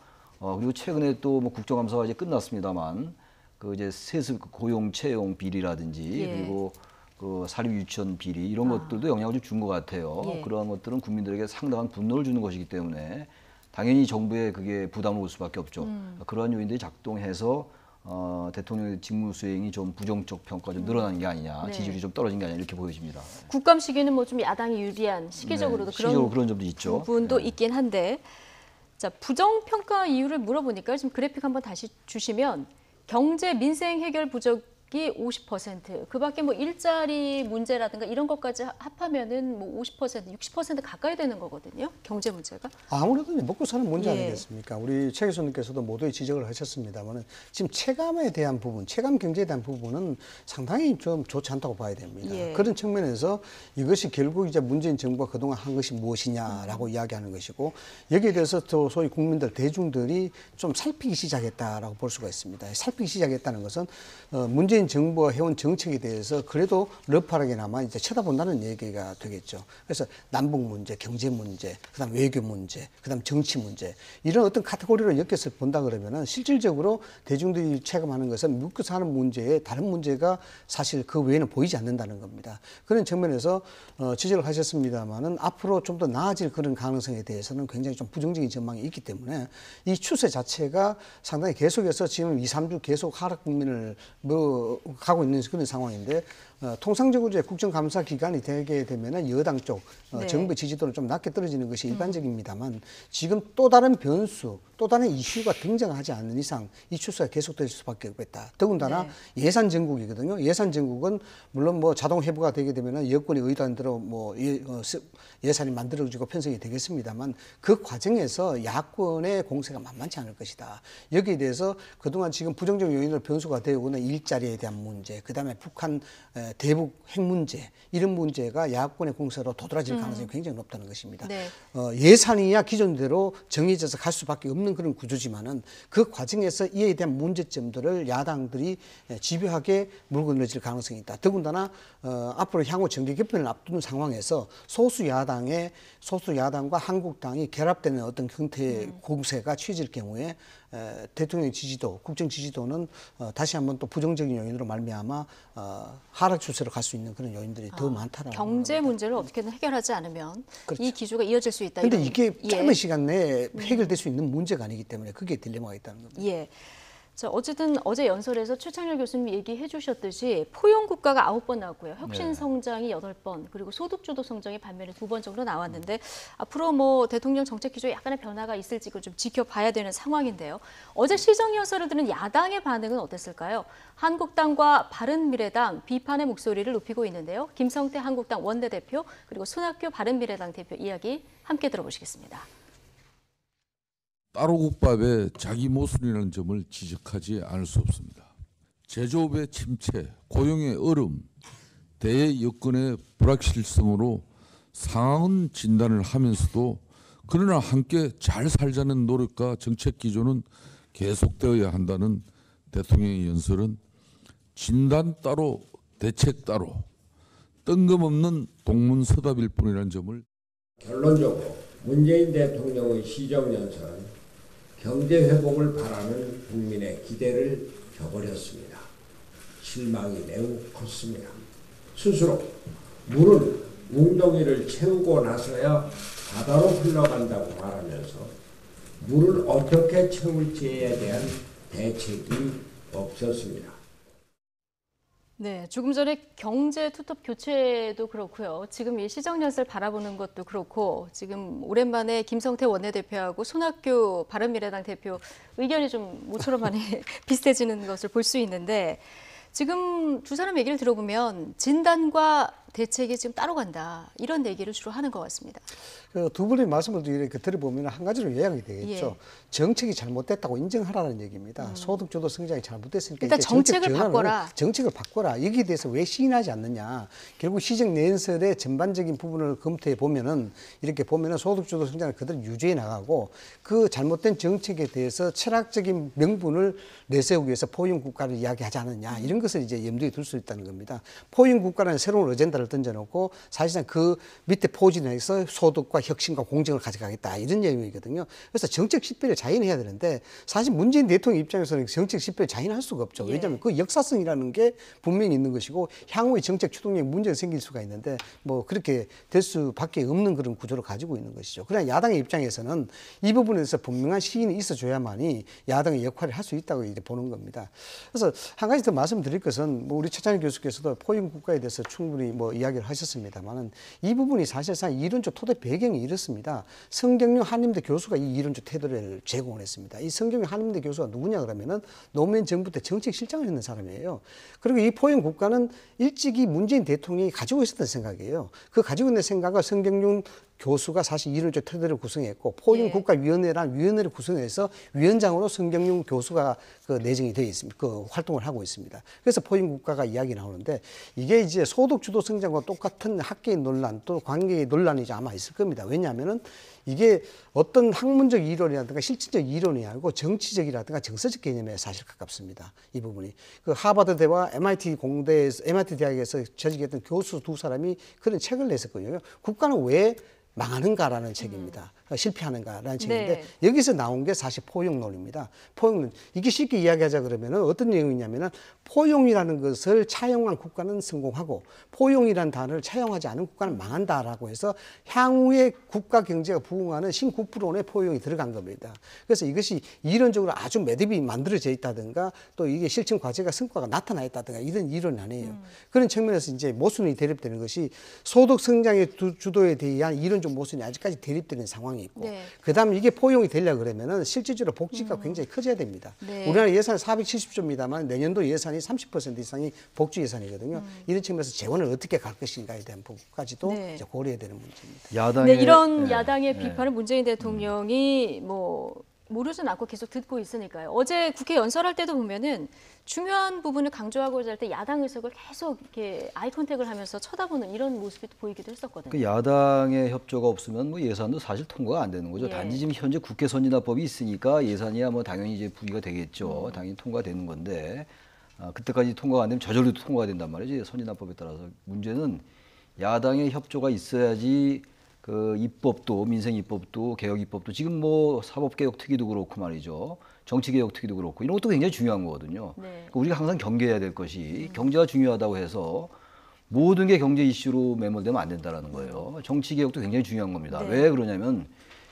그리고 최근에 또 뭐 국정감사가 이제 끝났습니다만 그 이제 세습 고용 채용 비리라든지 예. 그리고 그 사립 유치원 비리 이런 것들도 영향을 좀 준 것 같아요. 예. 그러한 것들은 국민들에게 상당한 분노를 주는 것이기 때문에 당연히 정부에 그게 부담을 올 수밖에 없죠. 그러한 요인들이 작동해서 대통령의 직무 수행이 좀 부정적 평가가 좀 늘어난 게 아니냐, 네. 지지율이 좀 떨어진 게 아니냐 이렇게 보여집니다. 국감 시기는 뭐 좀 야당이 유리한 시기적으로도 네, 시기적으로 그런 그런 점도 있죠. 부분도 네. 있긴 한데, 자 부정평가 이유를 물어보니까 지금 그래픽 한번 다시 주시면 경제 민생 해결 부족이 50%, 그밖에 뭐 일자리 문제라든가 이런 것까지 합하면은 뭐 50%, 60% 가까이 되는 거거든요. 경제 문제가. 아무래도 이제 먹고 사는 문제 예. 아니겠습니까? 우리 최 교수님께서도 모두의 지적을 하셨습니다만 지금 체감에 대한 부분, 체감 경제에 대한 부분은 상당히 좀 좋지 않다고 봐야 됩니다. 예. 그런 측면에서 이것이 결국 이제 문재인 정부가 그동안 한 것이 무엇이냐라고 이야기하는 것이고 여기에 대해서 또 소위 국민들, 대중들이 좀 살피기 시작했다라고 볼 수가 있습니다. 살피기 시작했다는 것은 문재인 정부가 해온 정책에 대해서 그래도 러프하게나마 이제 쳐다본다는 얘기가 되겠죠. 그래서 남북 문제, 경제 문제, 그다음 외교 문제, 그다음 정치 문제 이런 어떤 카테고리로 엮여서 본다 그러면은 실질적으로 대중들이 체감하는 것은 묻고 사는 문제에 다른 문제가 사실 그 외에는 보이지 않는다는 겁니다. 그런 측면에서 지적을 하셨습니다만은 앞으로 좀 더 나아질 그런 가능성에 대해서는 굉장히 좀 부정적인 전망이 있기 때문에 이 추세 자체가 상당히 계속해서 지금 2, 3주 계속 하락 국면을 가고 있는 그런 상황인데 통상적으로 이제 국정감사 기간이 되게 되면은 여당 쪽 네. 정부 지지도는 좀 낮게 떨어지는 것이 일반적입니다만 지금 또 다른 변수, 또 다른 이슈가 등장하지 않는 이상 이 추세가 계속될 수밖에 없겠다. 더군다나 네. 예산 전국이거든요. 예산 전국은 물론 뭐 자동 회부가 되게 되면은 여권이 의도한 대로 뭐 예산이 만들어지고 편성이 되겠습니다만 그 과정에서 야권의 공세가 만만치 않을 것이다. 여기에 대해서 그동안 지금 부정적 요인으로 변수가 되고 있는 일자리에 대한 문제, 그다음에 북한 대북 핵 문제 이런 문제가 야권의 공세로 도드라질 가능성이 굉장히 높다는 것입니다. 네. 예산이야 기존대로 정해져서 갈 수밖에 없는 그런 구조지만은 그 과정에서 이에 대한 문제점들을 야당들이 집요하게 물고 늘어질 가능성이 있다. 더군다나 앞으로 향후 정계 개편을 앞두는 상황에서 소수 야당과 한국당이 결합되는 어떤 형태의 공세가 취해질 경우에 대통령 지지도, 국정 지지도는 다시 한번 또 부정적인 요인으로 말미암아 하락 추세로 갈 수 있는 그런 요인들이 더 많다라고. 경제 문제를 어떻게든 해결하지 않으면 그렇죠. 이 기조가 이어질 수 있다. 그런데 이런- 이게 예. 짧은 시간 내에 해결될 수 있는 문제가 아니기 때문에 그게 딜레마가 있다는 겁니다. 예. 자, 어쨌든 어제 연설에서 최창렬 교수님 얘기해 주셨듯이 포용 국가가 9번 나왔고요. 혁신 성장이 8번, 그리고 소득 주도 성장이 반면에 2번 정도 나왔는데 앞으로 뭐 대통령 정책 기조에 약간의 변화가 있을지 그걸 좀 지켜봐야 되는 상황인데요. 어제 시정 연설을 들은 야당의 반응은 어땠을까요? 한국당과 바른미래당 비판의 목소리를 높이고 있는데요. 김성태 한국당 원내대표 그리고 손학규 바른미래당 대표 이야기 함께 들어보시겠습니다. 따로국밥의 자기 모순이라는 점을 지적하지 않을 수 없습니다. 제조업의 침체, 고용의 얼음, 대외 여건의 불확실성으로 상황은 진단을 하면서도 그러나 함께 잘 살자는 노력과 정책 기조는 계속되어야 한다는 대통령의 연설은 진단 따로 대책 따로 뜬금없는 동문서답일 뿐이라는 점을 결론적으로 문재인 대통령의 시정연설은 경제 회복을 바라는 국민의 기대를 저버렸습니다. 실망이 매우 컸습니다. 스스로 물은 웅덩이를 채우고 나서야 바다로 흘러간다고 말하면서 물을 어떻게 채울지에 대한 대책이 없었습니다. 네, 조금 전에 경제 투톱 교체도 그렇고요. 지금 이 시정연설 바라보는 것도 그렇고 지금 오랜만에 김성태 원내대표하고 손학규 바른미래당 대표 의견이 좀 모처럼 많이 비슷해지는 것을 볼 수 있는데 지금 두 사람 얘기를 들어보면 진단과 대책이 지금 따로 간다 이런 얘기를 주로 하는 것 같습니다. 그 두 분의 말씀을 이렇게 들어보면 한 가지로 요약이 되겠죠. 예. 정책이 잘못됐다고 인정하라는 얘기입니다. 소득주도 성장이 잘못됐으니까 일단 이제 정책을 바꿔라. 정책을 바꿔라. 여기에 대해서 왜 시인하지 않느냐. 결국 시정 연설의 전반적인 부분을 검토해 보면은 이렇게 보면은 소득주도 성장을 그대로 유지해 나가고 그 잘못된 정책에 대해서 철학적인 명분을 내세우기 위해서 포용 국가를 이야기하지 않느냐. 이런 것을 이제 염두에 둘 수 있다는 겁니다. 포용 국가라는 새로운 어젠다를 아젠다를 던져놓고 사실상 그 밑에 포진에서 소득과 혁신과 공정을 가져가겠다 이런 내용이거든요. 그래서 정책 실패를 자인해야 되는데 사실 문재인 대통령 입장에서는 정책 실패를 자인할 수가 없죠. 왜냐하면 그 역사성이라는 게 분명히 있는 것이고 향후의 정책 추동력에 문제가 생길 수가 있는데 뭐 그렇게 될 수밖에 없는 그런 구조를 가지고 있는 것이죠. 그러나 야당의 입장에서는 이 부분에서 분명한 시인이 있어줘야만이 야당의 역할을 할 수 있다고 이제 보는 겁니다. 그래서 한 가지 더 말씀드릴 것은 뭐 우리 최찬일 교수께서도 포용 국가에 대해서 충분히 뭐 이야기를 하셨습니다만은 이 부분이 사실상 이론적 토대 배경이 이렇습니다. 성경용 한림대 교수가 이 이론적 태도를 제공을 했습니다. 이 성경용 한림대 교수가 누구냐 그러면은 노무현 정부 때 정책실장을 했는 사람이에요. 그리고 이 포용 국가는 일찍이 문재인 대통령이 가지고 있었던 생각이에요. 그 가지고 있는 생각을 성경용 교수가 사실 이론적 태도를 구성했고 포용국가위원회라는 위원회를 구성해서 위원장으로 성경용 교수가 그 내정이 되어 있습니다. 그 활동을 하고 있습니다. 그래서 포용국가가 이야기 나오는데 이게 이제 소득주도 성장과 똑같은 학계의 논란 또 관계의 논란이 이제 아마 있을 겁니다. 왜냐하면은 이게 어떤 학문적 이론이라든가 실질적 이론이 아니고 정치적이라든가 정서적 개념에 사실 가깝습니다. 이 부분이 그 하버드대와 MIT 대학에서 재직했던 교수 두 사람이 그런 책을 냈었거든요. 국가는 왜 망하는가라는 책입니다. 실패하는가라는 책인데 여기서 나온 게 사실 포용론입니다. 포용론. 이게 쉽게 이야기하자 그러면 어떤 내용이냐면은 포용이라는 것을 차용한 국가는 성공하고 포용이라는 단어를 차용하지 않은 국가는 망한다라고 해서 향후의 국가 경제가 부흥하는 신국부론의 포용이 들어간 겁니다. 그래서 이것이 이론적으로 아주 매듭이 만들어져 있다든가 또 이게 실천 과제가 성과가 나타나 있다든가 이런 이론이 아니에요. 그런 측면에서 이제 모순이 대립되는 것이 소득 성장의 주도에 대한 이론적 모순이 아직까지 대립되는 상황이 있고 그다음에 이게 포용이 되려고 그러면은 실질적으로 복지가 굉장히 커져야 됩니다. 우리나라 예산 470조입니다만 내년도 예산이 30% 이상이 복지 예산이거든요. 이런 측면에서 재원을 어떻게 갈 것인가에 대한 부분까지도 이제 고려해야 되는 문제입니다. 야당의, 이런 야당의 비판을 문재인 대통령이 뭐 모르진 않고 계속 듣고 있으니까요. 어제 국회 연설할 때도 보면은 중요한 부분을 강조하고자 할 때 야당 의석을 계속 이렇게 아이 컨택을 하면서 쳐다보는 이런 모습이 보이기도 했었거든요. 그 야당의 협조가 없으면 뭐 예산도 사실 통과가 안 되는 거죠. 단지 지금 현재 국회 선진화법이 있으니까 예산이야 뭐 당연히 이제 부기가 되겠죠. 당연히 통과되는 건데 그때까지 통과가 안 되면 저절로 통과가 된단 말이지 선진화법에 따라서. 문제는 야당의 협조가 있어야지 그 입법도 민생 입법도 개혁 입법도 지금 뭐 사법개혁 특위도 그렇고 말이죠. 정치개혁 특위도 그렇고 이런 것도 굉장히 중요한 거거든요. 그러니까 우리가 항상 경계해야 될 것이 경제가 중요하다고 해서 모든 게 경제 이슈로 매몰되면 안 된다는 거예요. 정치개혁도 굉장히 중요한 겁니다. 왜 그러냐면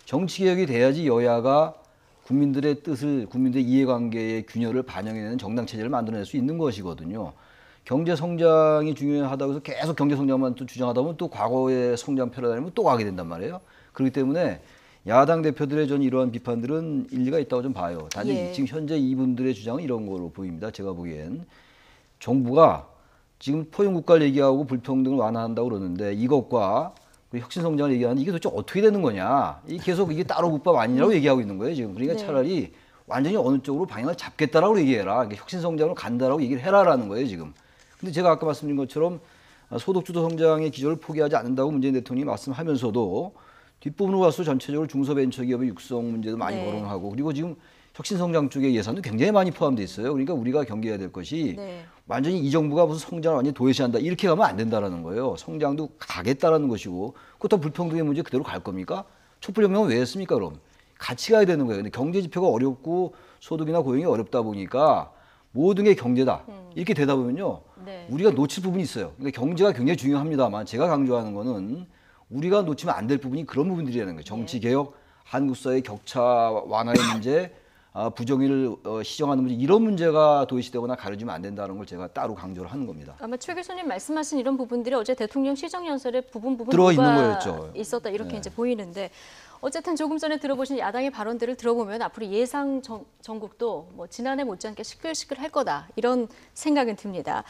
정치개혁이 돼야지 여야가 국민들의 뜻을 국민들의 이해관계의 균열을 반영해내는 정당체제를 만들어낼 수 있는 것이거든요. 경제 성장이 중요하다고 해서 계속 경제 성장만 또 주장하다 보면 또 과거의 성장 패러다임을 또 가게 된단 말이에요. 그렇기 때문에 야당 대표들의 전 이러한 비판들은 일리가 있다고 좀 봐요. 단지 지금 현재 이분들의 주장은 이런 거로 보입니다. 제가 보기엔 정부가 지금 포용국가를 얘기하고 불평등을 완화한다고 그러는데 이것과 혁신성장을 얘기하는데 이게 도대체 어떻게 되는 거냐. 계속 이게 따로 국밥 아니라고 얘기하고 있는 거예요. 지금. 그러니까 차라리 완전히 어느 쪽으로 방향을 잡겠다라고 얘기해라. 그러니까 혁신성장으로 간다라고 얘기를 해라라는 거예요. 지금. 근데 제가 아까 말씀드린 것처럼 소득주도 성장의 기조를 포기하지 않는다고 문재인 대통령이 말씀하면서도 뒷부분으로 가서 전체적으로 중소벤처기업의 육성 문제도 많이 거론하고 그리고 지금 혁신성장 쪽의 예산도 굉장히 많이 포함되어 있어요. 그러니까 우리가 경계해야 될 것이 완전히 이 정부가 무슨 성장을 완전히 도외시한다 이렇게 가면 안 된다라는 거예요. 성장도 가겠다라는 것이고 그것도 불평등의 문제 그대로 갈 겁니까? 촛불혁명은 왜 했습니까 그럼? 같이 가야 되는 거예요. 근데 경제 지표가 어렵고 소득이나 고용이 어렵다 보니까 모든 게 경제다. 이렇게 되다 보면요. 우리가 놓칠 부분이 있어요. 그러니까 경제가 굉장히 중요합니다만 제가 강조하는 거는 우리가 놓치면 안 될 부분이 그런 부분들이라는 거예요. 정치개혁, 한국 사회의 격차 완화의 문제, 부정의를 시정하는 문제 이런 문제가 도외시되거나 가려지면 안 된다는 걸 제가 따로 강조를 하는 겁니다. 아마 최 교수님 말씀하신 이런 부분들이 어제 대통령 시정연설에 부분 들어 있는 거였죠. 있었다 이렇게 이제 보이는데 어쨌든 조금 전에 들어보신 야당의 발언들을 들어보면 앞으로 예상 전국도 뭐 지난해 못지않게 시끌시끌할 거다 이런 생각은 듭니다.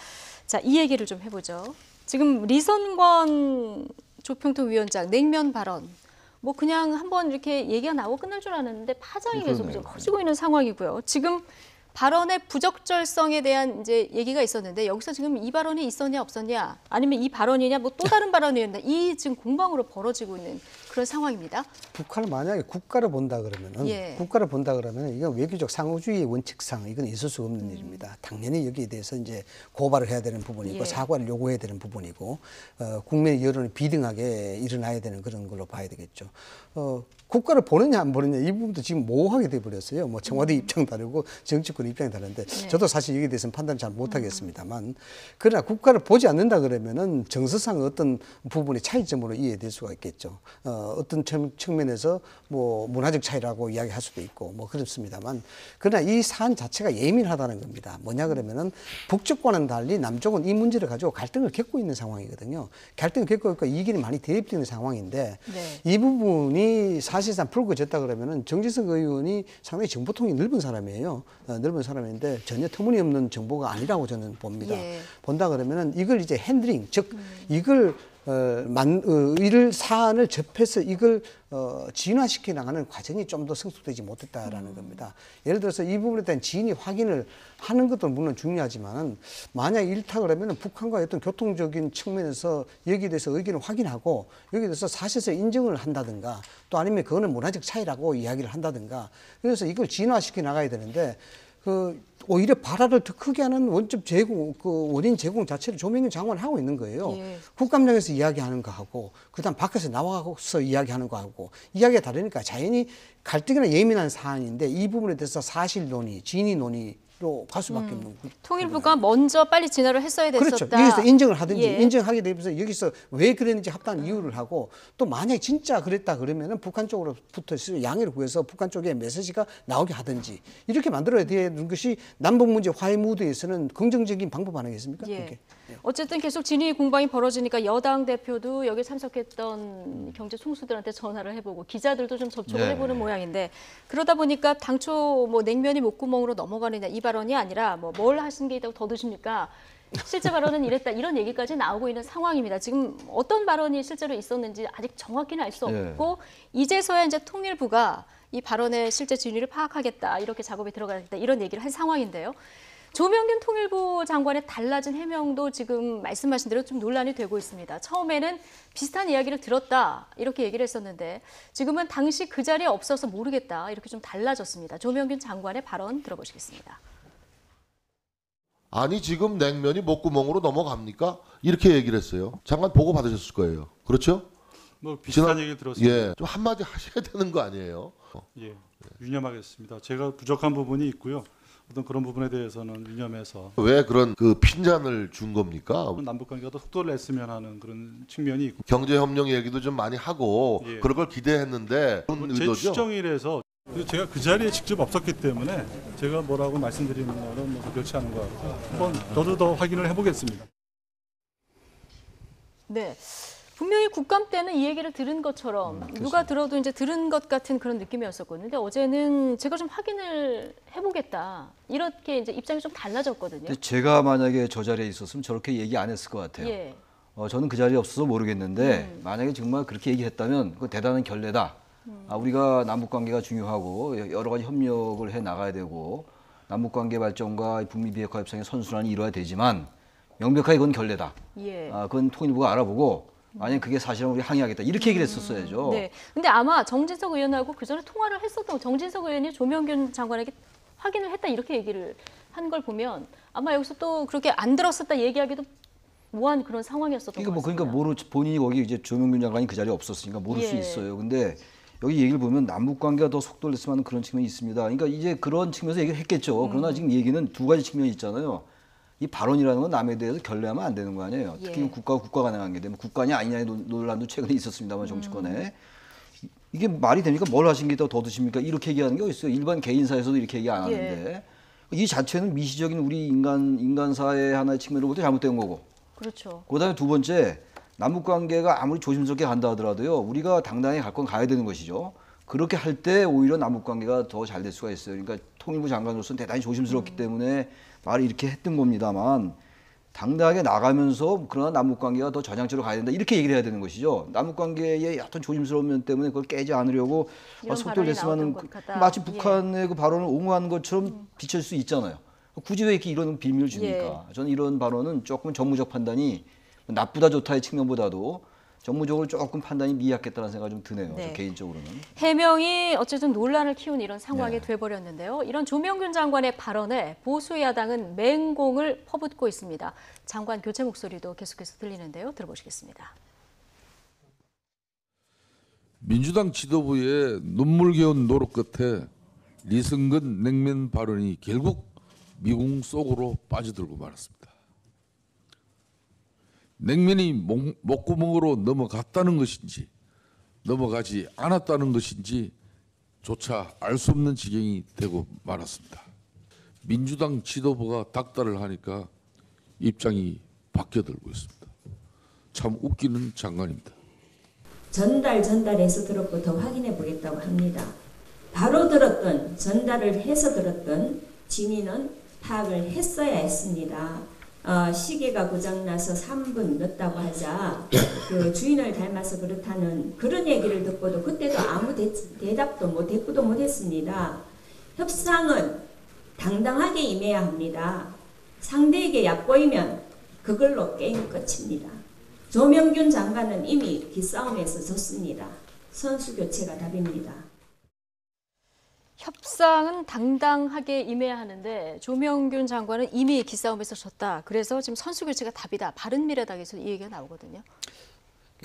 자, 이 얘기를 좀 해보죠. 지금 리선권 조평통위원장 냉면 발언 뭐 그냥 한번 이렇게 얘기가 나오고 끝날 줄 알았는데 파장이 계속 좀 커지고 있는 상황이고요. 지금 발언의 부적절성에 대한 이제 얘기가 있었는데 여기서 지금 이 발언이 있었냐 없었냐 아니면 이 발언이냐 뭐 또 다른 발언이었나 이 지금 공방으로 벌어지고 있는 그런 상황입니다. 북한을 만약에 국가를 본다 그러면은 예. 국가를 본다 그러면은 이건 외교적 상호주의의 원칙상 이건 있을 수 없는 일입니다. 당연히 여기에 대해서 이제 고발을 해야 되는 부분이고 예. 사과를 요구해야 되는 부분이고 국민의 여론이 비등하게 일어나야 되는 그런 걸로 봐야 되겠죠. 국가를 보느냐 안 보느냐 이 부분도 지금 모호하게 돼 버렸어요. 뭐 청와대 입장 다르고 정치권 입장이 다른데 저도 사실 여기에 대해서는 판단 잘 못하겠습니다만 그러나 국가를 보지 않는다 그러면은 정서상 어떤 부분이 차이점으로 이해될 수가 있겠죠. 어떤 측면에서 뭐 문화적 차이라고 이야기할 수도 있고 뭐 그렇습니다만 그러나 이 사안 자체가 예민하다는 겁니다. 뭐냐 그러면은 북쪽과는 달리 남쪽은 이 문제를 가지고 갈등을 겪고 있는 상황이거든요. 갈등을 겪고 있고 이견이 많이 대립되는 상황인데 이 부분이 사실상 불거졌다 그러면은 정진석 의원이 상당히 정보통이 넓은 사람이에요. 넓은 사람인데 전혀 터무니없는 정보가 아니라고 저는 봅니다. 본다 그러면은 이걸 이제 핸들링, 즉 이걸 이를 사안을 접해서 이걸 진화시켜 나가는 과정이 좀 더 성숙되지 못했다라는 겁니다. 예를 들어서 이 부분에 대한 진위 확인을 하는 것도 물론 중요하지만은 만약 이렇다 그러면은 북한과의 어떤 교통적인 측면에서 여기에 대해서 의견을 확인하고 여기에 대해서 사실상 인정을 한다든가 또 아니면 그거는 문화적 차이라고 이야기를 한다든가 그래서 이걸 진화시켜 나가야 되는데 오히려 발화를 더 크게 하는 원점 제공, 원인 제공 자체를 조명균 장관이 하고 있는 거예요. 국감장에서 이야기하는 거하고, 그다음 밖에서 나와서 이야기하는 거하고, 이야기가 다르니까 자연히 갈등이나 예민한 사안인데 이 부분에 대해서 사실 논의, 진위 논의로 갈 수밖에 없는 거죠. 통일부가 먼저 빨리 진화를 했어야 됐었다. 그렇죠. 여기서 인정을 하든지 인정하게 되면서 여기서 왜 그랬는지 합당한 이유를 하고 또 만약에 진짜 그랬다 그러면은 북한 쪽으로부터 양해를 구해서 북한 쪽에 메시지가 나오게 하든지 이렇게 만들어야 되는 것이 남북 문제 화해 무드에서는 긍정적인 방법 아니겠습니까? 어쨌든 계속 진위 공방이 벌어지니까 여당 대표도 여기 참석했던 경제 총수들한테 전화를 해보고 기자들도 좀 접촉을 해보는 모양인데 그러다 보니까 당초 뭐 냉면이 목구멍으로 넘어가느냐 이 발언이 아니라 뭐 뭘 하신 게 있다고 더 드십니까? 실제 발언은 이랬다 이런 얘기까지 나오고 있는 상황입니다. 지금 어떤 발언이 실제로 있었는지 아직 정확히는 알 수 없고 이제서야 이제 통일부가 이 발언의 실제 진위를 파악하겠다 이렇게 작업에 들어가겠다 이런 얘기를 한 상황인데요. 조명균 통일부 장관의 달라진 해명도 지금 말씀하신 대로 좀 논란이 되고 있습니다. 처음에는 비슷한 이야기를 들었다 이렇게 얘기를 했었는데 지금은 당시 그 자리에 없어서 모르겠다 이렇게 좀 달라졌습니다. 조명균 장관의 발언 들어보시겠습니다. 아니 지금 냉면이 목구멍으로 넘어갑니까? 이렇게 얘기를 했어요. 장관 보고 받으셨을 거예요. 그렇죠? 뭐 비슷한 얘기를 들었습니다. 예, 좀 한마디 하셔야 되는 거 아니에요? 예, 유념하겠습니다. 제가 부족한 부분이 있고요. 어떤 그런 부분에 대해서는 유념해서 왜 그런 그 핀잔을 준 겁니까? 남북 관계가 더 속도를 냈으면 하는 그런 측면이 있고 경제 협력 얘기도 좀 많이 하고 그런 걸 기대했는데 그런 제 의도죠? 추정이라서 제가 그 자리에 직접 없었기 때문에 제가 뭐라고 말씀드리는 거는 뭐 그렇지 않은 것 같고 한번 저도 더 확인을 해보겠습니다. 네. 분명히 국감 때는 이 얘기를 들은 것처럼 누가 들어도 이제 들은 것 같은 그런 느낌이었었거든요. 근데 어제는 제가 좀 확인을 해보겠다. 이렇게 이제 입장이 좀 달라졌거든요. 근데 제가 만약에 저 자리에 있었으면 저렇게 얘기 안 했을 것 같아요. 저는 그 자리에 없어서 모르겠는데 만약에 정말 그렇게 얘기했다면 그거 대단한 결례다. 우리가 남북관계가 중요하고 여러 가지 협력을 해 나가야 되고 남북관계 발전과 북미 비핵화 협상의 선순환이 이루어야 되지만 명백하게 그건 결례다. 그건 통일부가 알아보고 만약 그게 사실은 우리 항의하겠다 이렇게 얘기를 했었어야죠. 네. 근데 아마 정진석 의원하고 그 전에 통화를 했었던 정진석 의원이 조명균 장관에게 확인을 했다 이렇게 얘기를 한 걸 보면 아마 여기서 또 그렇게 안 들었었다 얘기하기도 무한 그런 상황이었었던 것 같습니다. 그러니까 본인이 거기 이제 조명균 장관이 그 자리에 없었으니까 모를 수 있어요. 근데 여기 얘기를 보면 남북 관계가 더 속도를 냈으면 하는 그런 측면이 있습니다. 그러니까 이제 그런 측면에서 얘기를 했겠죠. 그러나 지금 얘기는 두 가지 측면이 있잖아요. 이 발언이라는 건 남에 대해서 결례하면 안 되는 거 아니에요. 특히 국가가 국가 간의 관계 되면 국가냐 아니냐의 논란도 최근에 있었습니다만 정치권에. 이게 말이 됩니까? 뭘 하신 게 더 드십니까? 이렇게 얘기하는 게 어디 있어요? 일반 개인사에서도 이렇게 얘기 안 하는데. 이 자체는 미시적인 우리 인간사의 하나의 측면으로 볼 때 잘못된 거고. 그렇죠. 그다음에 두 번째, 남북 관계가 아무리 조심스럽게 간다 하더라도요. 우리가 당당히 갈 건 가야 되는 것이죠. 그렇게 할 때 오히려 남북 관계가 더 잘 될 수가 있어요. 그러니까 통일부 장관으로서는 대단히 조심스럽기 때문에 말을 이렇게 했던 겁니다만 당당하게 나가면서 그러나 남북 관계가 더 저장처로 가야 된다 이렇게 얘기를 해야 되는 것이죠. 남북 관계의 어떤 조심스러운 면 때문에 그걸 깨지 않으려고 속도를 냈으면 마치 북한의 그 발언을 옹호하는 것처럼 비칠 수 있잖아요. 굳이 왜 이렇게 이런 비밀을 줍니까? 저는 이런 발언은 조금 정무적 판단이 나쁘다 좋다의 측면보다도 정무적으로 조금 판단이 미약했다는 생각이 좀 드네요. 네. 저 개인적으로는. 해명이 어쨌든 논란을 키운 이런 상황이 네. 돼버렸는데요. 이런 조명균 장관의 발언에 보수 야당은 맹공을 퍼붓고 있습니다. 장관 교체 목소리도 계속해서 들리는데요. 들어보시겠습니다. 민주당 지도부의 눈물겨운 노력 끝에 리승근 냉면 발언이 결국 미궁 속으로 빠져들고 말았습니다. 냉면이 목구멍으로 넘어갔다는 것인지 넘어가지 않았다는 것인지 조차 알 수 없는 지경이 되고 말았습니다. 민주당 지도부가 닥달을 하니까 입장이 바뀌어들고 있습니다. 참 웃기는 장관입니다. 전달해서 들었고 더 확인해 보겠다고 합니다. 바로 들었던, 전달을 해서 들었던 진위는 파악을 했어야 했습니다. 시계가 고장나서 3분 늦다고 하자 그 주인을 닮아서 그렇다는 그런 얘기를 듣고도 그때도 아무 대답도 대꾸도 못했습니다. 협상은 당당하게 임해야 합니다. 상대에게 얕보이면 그걸로 게임 끝입니다. 조명균 장관은 이미 기싸움에서 졌습니다. 선수 교체가 답입니다. 협상은 당당하게 임해야 하는데 조명균 장관은 이미 기싸움에서 졌다. 그래서 지금 선수 교체가 답이다. 바른미래당에서 이 얘기가 나오거든요.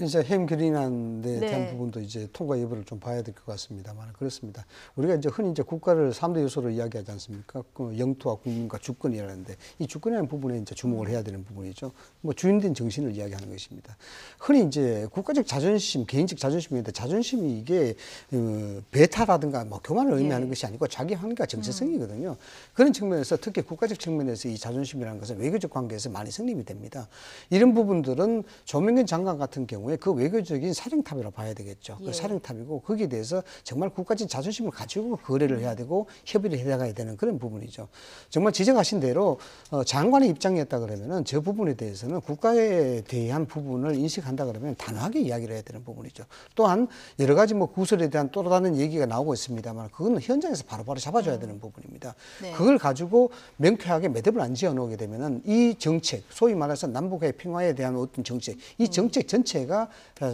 이제 해임 결의안에 네. 대한 부분도 이제 통과 여부를 좀 봐야 될 것 같습니다만 그렇습니다. 우리가 이제 흔히 이제 국가를 3대 요소로 이야기하지 않습니까? 그 영토와 국민과 주권이라는데 이 주권이라는 부분에 이제 주목을 해야 되는 부분이죠. 뭐 주인된 정신을 이야기하는 것입니다. 흔히 이제 국가적 자존심, 개인적 자존심인데 자존심이 이게 배타라든가 뭐 교만을 의미하는 것이 아니고 자기 합리가 정체성이거든요. 그런 측면에서 특히 국가적 측면에서 이 자존심이라는 것은 외교적 관계에서 많이 성립이 됩니다. 이런 부분들은 조명균 장관 같은 경우 그 외교적인 사령탑이라고 봐야 되겠죠. 예. 그 사령탑이고 거기에 대해서 정말 국가적 자존심을 가지고 거래를 해야 되고 협의를 해나가야 되는 그런 부분이죠. 정말 지적하신 대로 장관의 입장이었다 그러면은 저 부분에 대해서는 국가에 대한 부분을 인식한다 그러면 단호하게 이야기를 해야 되는 부분이죠. 또한 여러 가지 뭐 구설에 대한 또 다른 얘기가 나오고 있습니다만 그건 현장에서 바로바로 잡아줘야 되는 부분입니다. 네. 그걸 가지고 명쾌하게 매듭을 안 지어놓게 되면은 이 정책, 소위 말해서 남북의 평화에 대한 어떤 정책, 이 정책 전체가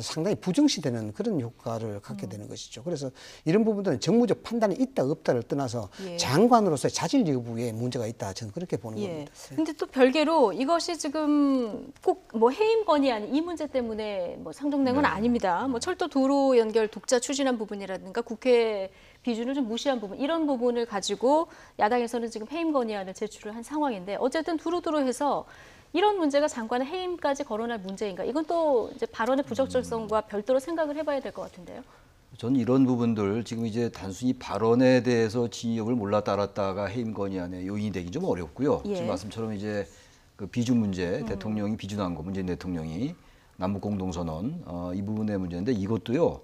상당히 부정시되는 그런 효과를 갖게 되는 것이죠. 그래서 이런 부분들은 정무적 판단이 있다 없다를 떠나서 예. 장관으로서의 자질 여부에 문제가 있다. 저는 그렇게 보는 예. 겁니다. 근데 또 별개로 이것이 지금 꼭 뭐 해임 건의안 이 문제 때문에 뭐 상정된 건 아닙니다. 뭐 철도 도로 연결 독자 추진한 부분이라든가 국회 비준을 좀 무시한 부분 이런 부분을 가지고 야당에서는 지금 해임 건의안을 제출을 한 상황인데 어쨌든 두루두루해서 이런 문제가 장관의 해임까지 거론할 문제인가? 이건 또 이제 발언의 부적절성과 별도로 생각을 해봐야 될 것 같은데요. 저는 이런 부분들 지금 이제 단순히 발언에 대해서 진위력을 몰랐다 알았다가 해임 건의안의 요인이 되기 좀 어렵고요. 예. 지금 말씀처럼 이제 그 비준 문제, 대통령이 비준한 거, 문재인 대통령이 남북 공동선언 이 부분의 문제인데 이것도요.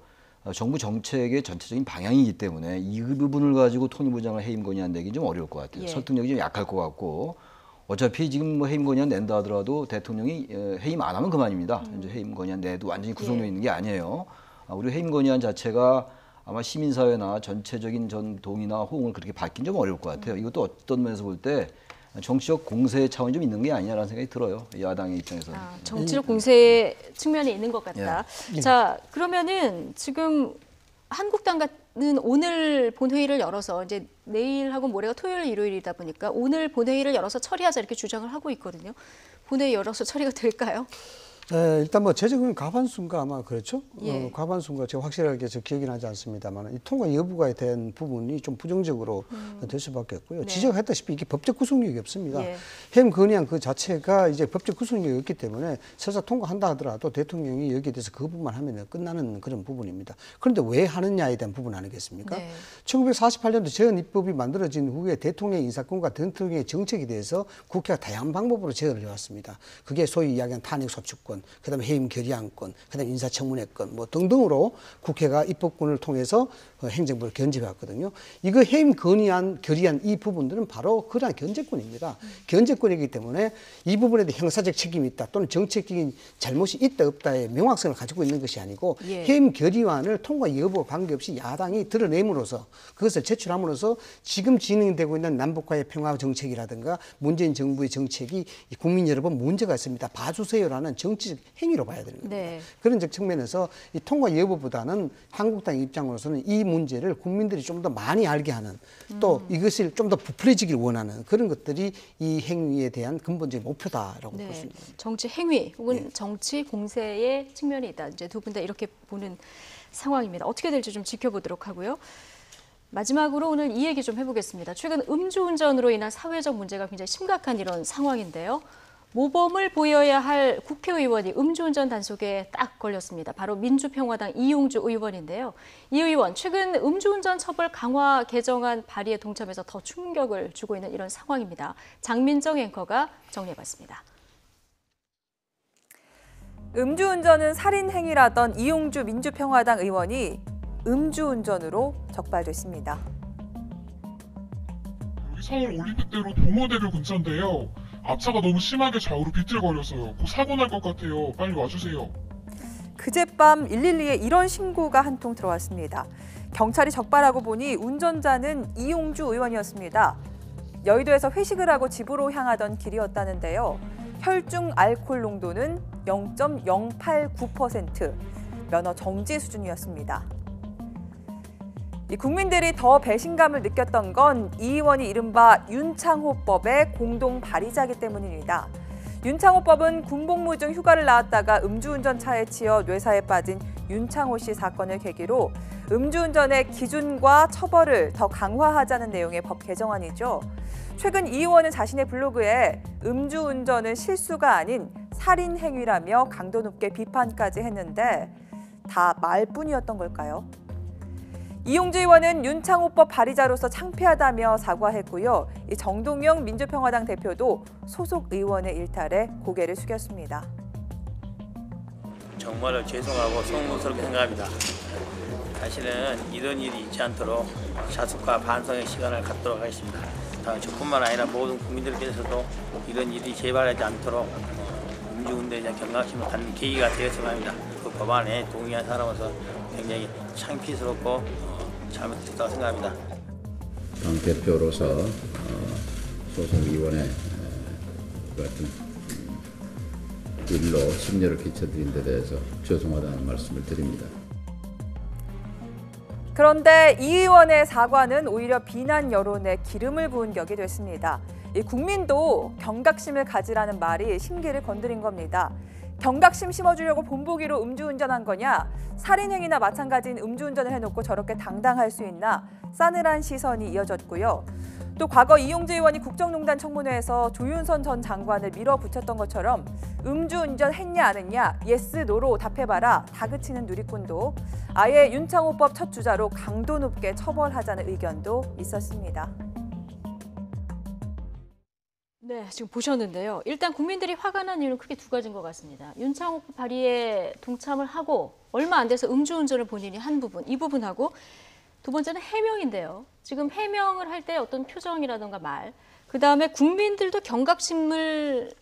정부 정책의 전체적인 방향이기 때문에 이 부분을 가지고 통일부장을 해임 건의안 내기 좀 어려울 것 같아요. 예. 설득력이 좀 약할 것 같고 어차피 지금 뭐 해임 건의안 낸다 하더라도 대통령이 해임 안 하면 그만입니다. 이제 해임 건의안 내도 완전히 구속력 있는 게 아니에요. 우리 해임 건의안 자체가 아마 시민사회나 전체적인 전동이나 호응을 그렇게 받긴 좀 어려울 것 같아요. 이것도 어떤 면에서 볼 때 정치적 공세 차원이 좀 있는 게 아니냐라는 생각이 들어요. 야당의 입장에서는. 정치적 공세 측면이 있는 것 같다. 예. 자, 그러면은 지금 한국당은 오늘 본회의를 열어서 이제 내일하고 모레가 토요일, 일요일이다 보니까 오늘 본회의를 열어서 처리하자 이렇게 주장을 하고 있거든요. 본회의 열어서 처리가 될까요? 네, 일단 뭐 제적은 과반수인가 아마 그렇죠. 예. 과반수인가 제가 확실하게 기억이 나지 않습니다만 이 통과 여부가 된 부분이 좀 부정적으로 될 수밖에 없고요. 네. 지적했다시피 이게 법적 구속력이 없습니다. 예. 해임 건의안 그 자체가 이제 법적 구속력이 없기 때문에 설사 통과한다 하더라도 대통령이 여기에 대해서 그 부분만 하면 끝나는 그런 부분입니다. 그런데 왜 하느냐에 대한 부분 아니겠습니까? 네. 1948년도 전 입법이 만들어진 후에 대통령의 인사권과 대통령의 정책에 대해서 국회가 다양한 방법으로 제어를 해왔습니다. 그게 소위 이야기하는 탄핵소추권, 그다음에 해임 결의안권, 그다음에 인사청문회권 뭐 등등으로 국회가 입법권을 통해서 행정부를 견제해왔거든요. 이거 해임 건의안, 결의안 이 부분들은 바로 그러한 견제권입니다. 견제권이기 때문에 이 부분에 대해 형사적 책임이 있다 또는 정책적인 잘못이 있다 없다의 명확성을 가지고 있는 것이 아니고 예. 해임 결의안을 통과 여부와 관계없이 야당이 드러냄으로써 그것을 제출함으로써 지금 진행되고 있는 남북과의 평화 정책이라든가 문재인 정부의 정책이 국민 여러분 문제가 있습니다. 봐주세요라는 정치 정치적 행위로 봐야 되는 겁니다. 네. 그런 측면에서 이 통과 여부보다는 한국당 입장으로서는 이 문제를 국민들이 좀 더 많이 알게 하는 또 이것을 좀 더 부풀려지길 원하는 그런 것들이 이 행위에 대한 근본적인 목표다라고 볼 수 있습니다. 정치 행위 혹은 정치 공세의 측면이 있다. 이제 두 분 다 이렇게 보는 상황입니다. 어떻게 될지 좀 지켜보도록 하고요. 마지막으로 오늘 이 얘기 좀 해보겠습니다. 최근 음주운전으로 인한 사회적 문제가 굉장히 심각한 이런 상황인데요. 모범을 보여야 할 국회의원이 음주운전 단속에 딱 걸렸습니다. 바로 민주평화당 이용주 의원인데요. 이 의원 최근 음주운전 처벌 강화 개정안 발의에 동참해서 더 충격을 주고 있는 이런 상황입니다. 장민정 앵커가 정리해봤습니다. 음주운전은 살인행위라던 이용주 민주평화당 의원이 음주운전으로 적발됐습니다. 서울 올림픽대로 동호대교 근처인데요. 앞차가 너무 심하게 좌우로 비틀거려서요. 곧 사고 날 것 같아요. 빨리 와주세요. 그젯밤 112에 이런 신고가 한 통 들어왔습니다. 경찰이 적발하고 보니 운전자는 이용주 의원이었습니다. 여의도에서 회식을 하고 집으로 향하던 길이었다는데요. 혈중 알코올 농도는 0.089%, 면허 정지 수준이었습니다. 이 국민들이 더 배신감을 느꼈던 건 이 의원이 이른바 윤창호법의 공동 발의자이기 때문입니다. 윤창호법은 군복무 중 휴가를 나왔다가 음주운전 차에 치여 뇌사에 빠진 윤창호 씨 사건을 계기로 음주운전의 기준과 처벌을 더 강화하자는 내용의 법 개정안이죠. 최근 이 의원은 자신의 블로그에 음주운전은 실수가 아닌 살인 행위라며 강도 높게 비판까지 했는데 다 말뿐이었던 걸까요? 이용주 의원은 윤창호법 발의자로서 창피하다며 사과했고요. 이 정동영 민주평화당 대표도 소속 의원의 일탈에 고개를 숙였습니다. 정말로 죄송하고 송구스럽게 생각합니다. 다시는 이런 일이 있지 않도록 자숙과 반성의 시간을 갖도록 하겠습니다. 저뿐만 아니라 모든 국민들께서도 이런 일이 재발하지 않도록 음주운전에 대한 경각심을 갖는 계기가 되었으면 합니다. 그 법안에 동의한 사람으로서 굉장히 창피스럽고 잘못됐다고 생각합니다. 당 대표로서 소속 의원의 같은 일로 심려를 끼쳐드린 데 대해서 죄송하다는 말씀을 드립니다. 그런데 이 의원의 사과는 오히려 비난 여론에 기름을 부은 격이 됐습니다. 이 국민도 경각심을 가지라는 말이 심기를 건드린 겁니다. 경각심 심어주려고 본보기로 음주운전한 거냐? 살인행위나 마찬가지인 음주운전을 해놓고 저렇게 당당할 수 있나? 싸늘한 시선이 이어졌고요. 또 과거 이용주 의원이 국정농단 청문회에서 조윤선 전 장관을 밀어붙였던 것처럼 음주운전 했냐 안 했냐? 예스, 노로 답해봐라. 다그치는 누리꾼도 아예 윤창호법 첫 주자로 강도 높게 처벌하자는 의견도 있었습니다. 네, 지금 보셨는데요. 일단 국민들이 화가 난 이유는 크게 두 가지인 것 같습니다. 윤창호법 발의에 동참을 하고 얼마 안 돼서 음주운전을 본인이 한 부분, 이 부분하고 두 번째는 해명인데요. 지금 해명을 할 때 어떤 표정이라든가 말, 그다음에 국민들도 경각심을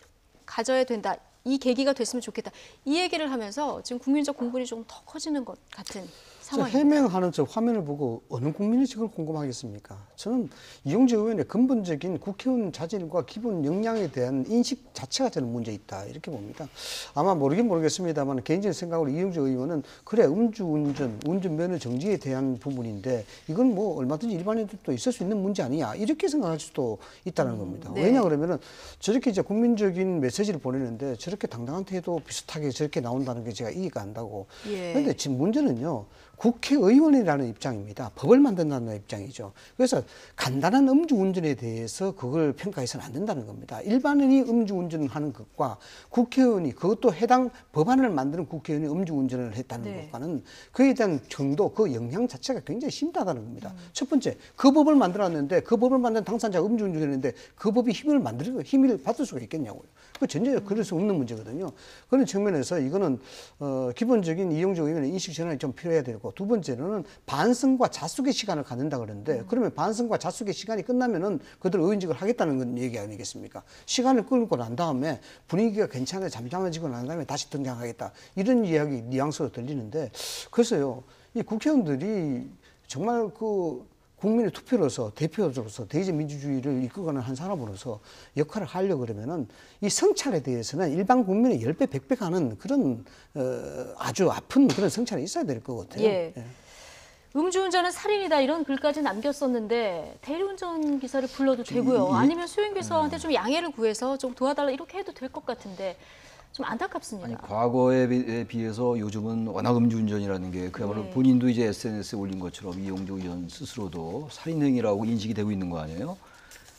가져야 된다. 이 계기가 됐으면 좋겠다. 이 얘기를 하면서 지금 국민적 공분이 좀 더 커지는 것 같은 상황입니다. 해명하는 저 화면을 보고 어느 국민이 지금 궁금하겠습니까? 저는 이용주 의원의 근본적인 국회의원 자질과 기본 역량에 대한 인식 자체가 저는 문제 있다 이렇게 봅니다. 아마 모르긴 모르겠습니다만 개인적인 생각으로 이용주 의원은 그래 음주운전, 운전면허 정지에 대한 부분인데 이건 뭐 얼마든지 일반인들도 있을 수 있는 문제 아니냐 이렇게 생각할 수도 있다는 겁니다. 네. 왜냐 그러면은 저렇게 이제 국민적인 메시지를 보내는데 저렇게 당당한 태도 비슷하게 저렇게 나온다는 게 제가 이해가 안 가고. 그런데 지금 문제는요. 국회의원이라는 입장입니다. 법을 만든다는 입장이죠. 그래서 간단한 음주운전에 대해서 그걸 평가해서는 안 된다는 겁니다. 일반인이 음주운전하는 것과 국회의원이 그것도 해당 법안을 만드는 국회의원이 음주운전을 했다는 것과는 그에 대한 정도, 그 영향 자체가 굉장히 심하다는 겁니다. 첫 번째, 그 법을 만들었는데 그 법을 만든 당사자가 음주운전했는데 그 법이 힘을 받을 수가 있겠냐고요. 그 전혀 그럴 수 없는 문제거든요. 그런 측면에서 이거는 기본적인 이용주 의원의 인식 전환이 좀 필요해야 되고 두 번째는 반성과 자숙의 시간을 갖는다 그러는데 그러면 반성과 자숙의 시간이 끝나면은 그들 의원직을 하겠다는 건 얘기 아니겠습니까? 시간을 끌고 난 다음에 분위기가 괜찮아 잠잠해지고 난 다음에 다시 등장하겠다 이런 이야기 뉘앙스로 들리는데 그래서요 이 국회의원들이 정말 그 국민의 투표로서 대표로서 대의제 민주주의를 이끌어가는 한 사람으로서 역할을 하려고 그러면은 이 성찰에 대해서는 일반 국민의 10배, 100배 가는 그런 아주 아픈 그런 성찰이 있어야 될 것 같아요. 예. 음주운전은 살인이다 이런 글까지 남겼었는데 대리운전 기사를 불러도 되고요. 아니면 수행기사한테 좀 양해를 구해서 좀 도와달라 이렇게 해도 될 것 같은데 좀 안타깝습니다. 아니, 과거에 비해서 요즘은 워낙 음주운전이라는 게 그야말로 본인도 이제 SNS에 올린 것처럼 이용주 의원 스스로도 살인행위라고 인식이 되고 있는 거 아니에요?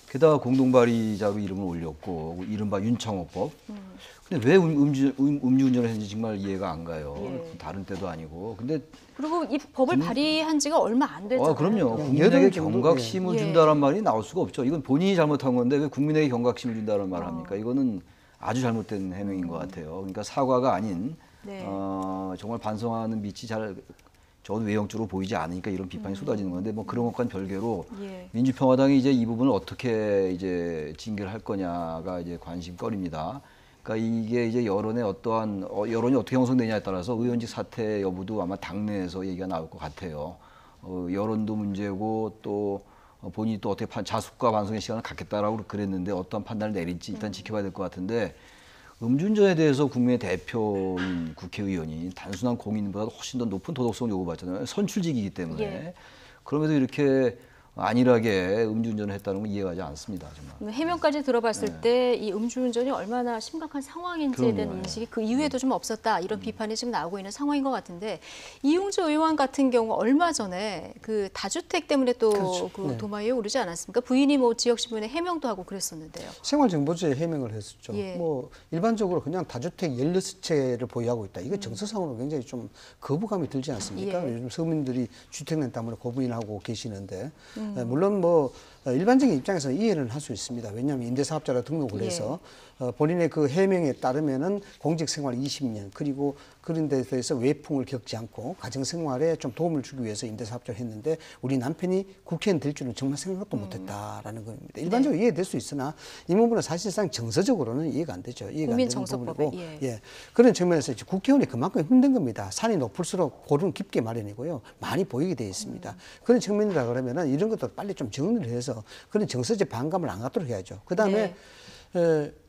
게다가 공동발의자로 이름을 올렸고 이른바 윤창호법. 근데 왜 음주운전을 했는지 정말 이해가 안 가요. 다른 때도 아니고. 근데 그리고 이 법을 발의한 지가 얼마 안 됐잖아요. 그럼요. 국민에게 경각심을 준다는 말이 나올 수가 없죠. 이건 본인이 잘못한 건데 왜 국민에게 경각심을 준다는 말을 합니까? 이거는 아주 잘못된 행위인 것 같아요. 그러니까 사과가 아닌 정말 반성하는 빛이 저도 외형적으로 보이지 않으니까 이런 비판이 쏟아지는 건데 뭐 그런 것과는 별개로 민주평화당이 이제 이 부분을 어떻게 이제 징계를 할 거냐가 이제 관심거리입니다. 그러니까 이게 이제 여론의 어떠한 여론이 어떻게 형성되냐에 따라서 의원직 사퇴 여부도 아마 당내에서 얘기가 나올 것 같아요. 여론도 문제고 또 본인이 또 어떻게 자숙과 반성의 시간을 갖겠다라고 그랬는데 어떠한 판단을 내릴지 일단 지켜봐야 될 것 같은데 음주운전에 대해서 국민의 대표인 국회의원이 단순한 공인보다 훨씬 더 높은 도덕성을 요구받잖아요. 선출직이기 때문에. 그럼에도 이렇게 안일하게 음주운전을 했다는 건 이해하지 않습니다. 정말. 해명까지 들어봤을 때 이 음주운전이 얼마나 심각한 상황인지에 대한 인식이 그 이후에도 좀 없었다 이런 비판이 지금 나오고 있는 상황인 것 같은데 이용주 의원 같은 경우 얼마 전에 그 다주택 때문에 또 도마위에 오르지 않았습니까? 부인이 뭐 지역신문에 해명도 하고 그랬었는데요. 생활정보주에 해명을 했었죠. 예. 뭐 일반적으로 그냥 다주택 16채를 보유하고 있다. 이거 정서상으로 굉장히 좀 거부감이 들지 않습니까? 요즘 서민들이 주택난 때문에 고민하고 계시는데 물론 뭐 일반적인 입장에서 이해는 할 수 있습니다. 왜냐하면 임대사업자로 등록을 해서 본인의 그 해명에 따르면은 공직생활 20년 그리고 그런 데 대해서 외풍을 겪지 않고 가정생활에 좀 도움을 주기 위해서 임대사업자를 했는데 우리 남편이 국회의원 될 줄은 정말 생각도 못했다라는 겁니다. 일반적으로 이해될 수 있으나 이 부분은 사실상 정서적으로는 이해가 안 되죠. 이해가 안 되는 부분이고 그런 측면에서 국회의원이 그만큼 힘든 겁니다. 산이 높을수록 골은 깊게 마련이고요. 많이 보이게 되어 있습니다. 그런 측면이라 그러면은 이런 것도 빨리 좀 정리를 해서 그런 정서적 반감을 안 갖도록 해야죠. 그다음에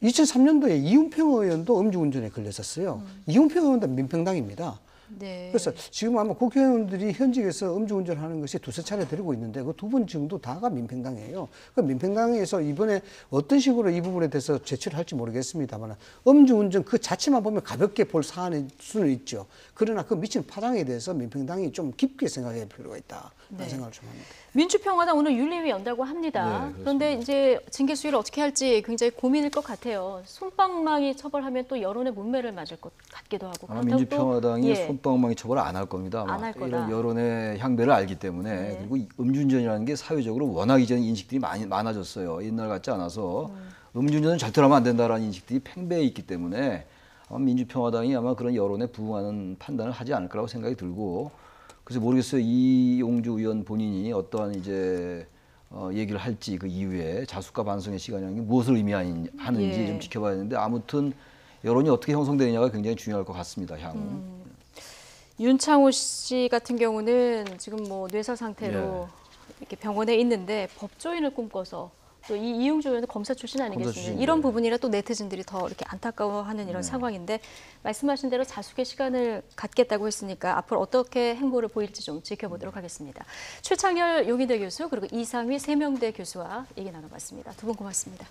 2003년도에 이훈평 의원도 음주운전에 걸렸었어요. 이훈평 의원도 민평당입니다. 그래서 지금 아마 국회의원들이 현직에서 음주운전하는 것이 두세 차례 들고 있는데 그 두 분 정도 다가 민평당이에요. 그 민평당에서 이번에 어떤 식으로 이 부분에 대해서 제출을 할지 모르겠습니다만 음주운전 그 자체만 보면 가볍게 볼 사안일 수는 있죠. 그러나 그 미치는 파장에 대해서 민평당이 좀 깊게 생각해야 할 필요가 있다. 그런 생각을 좀 합니다. 민주평화당 오늘 윤리위 연다고 합니다. 그런데 이제 징계 수위를 어떻게 할지 굉장히 고민일 것 같아요. 솜방망이 처벌하면 또 여론의 문매를 맞을 것 같기도 하고. 아마 민주평화당이 솜방망이 처벌을 안 할 겁니다. 안 할 거다. 이런 여론의 향배를 알기 때문에 그리고 음주운전이라는 게 사회적으로 워낙 이제는 인식들이 많아졌어요. 옛날 같지 않아서 음주운전은 절대로 하면 안 된다라는 인식들이 팽배해 있기 때문에 아마 민주평화당이 아마 그런 여론에 부응하는 판단을 하지 않을 거라고 생각이 들고 그래서 모르겠어요. 이용주 의원 본인이 어떠한 이제 얘기를 할지 그 이후에 자숙과 반성의 시간이라는 게 무엇을 의미하는지 좀 지켜봐야 되는데 아무튼 여론이 어떻게 형성되느냐가 굉장히 중요할 것 같습니다. 향후. 윤창호 씨 같은 경우는 지금 뭐 뇌사 상태로 이렇게 병원에 있는데 법조인을 꿈꿔서 또 이 이용주 의원은 검사 출신 아니겠습니까? 이런 부분이라 또 네티즌들이 더 이렇게 안타까워하는 이런 상황인데 말씀하신 대로 자숙의 시간을 갖겠다고 했으니까 앞으로 어떻게 행보를 보일지 좀 지켜보도록 하겠습니다. 최창렬 용인대 교수 그리고 이상휘 세명대 교수와 얘기 나눠봤습니다. 두 분 고맙습니다.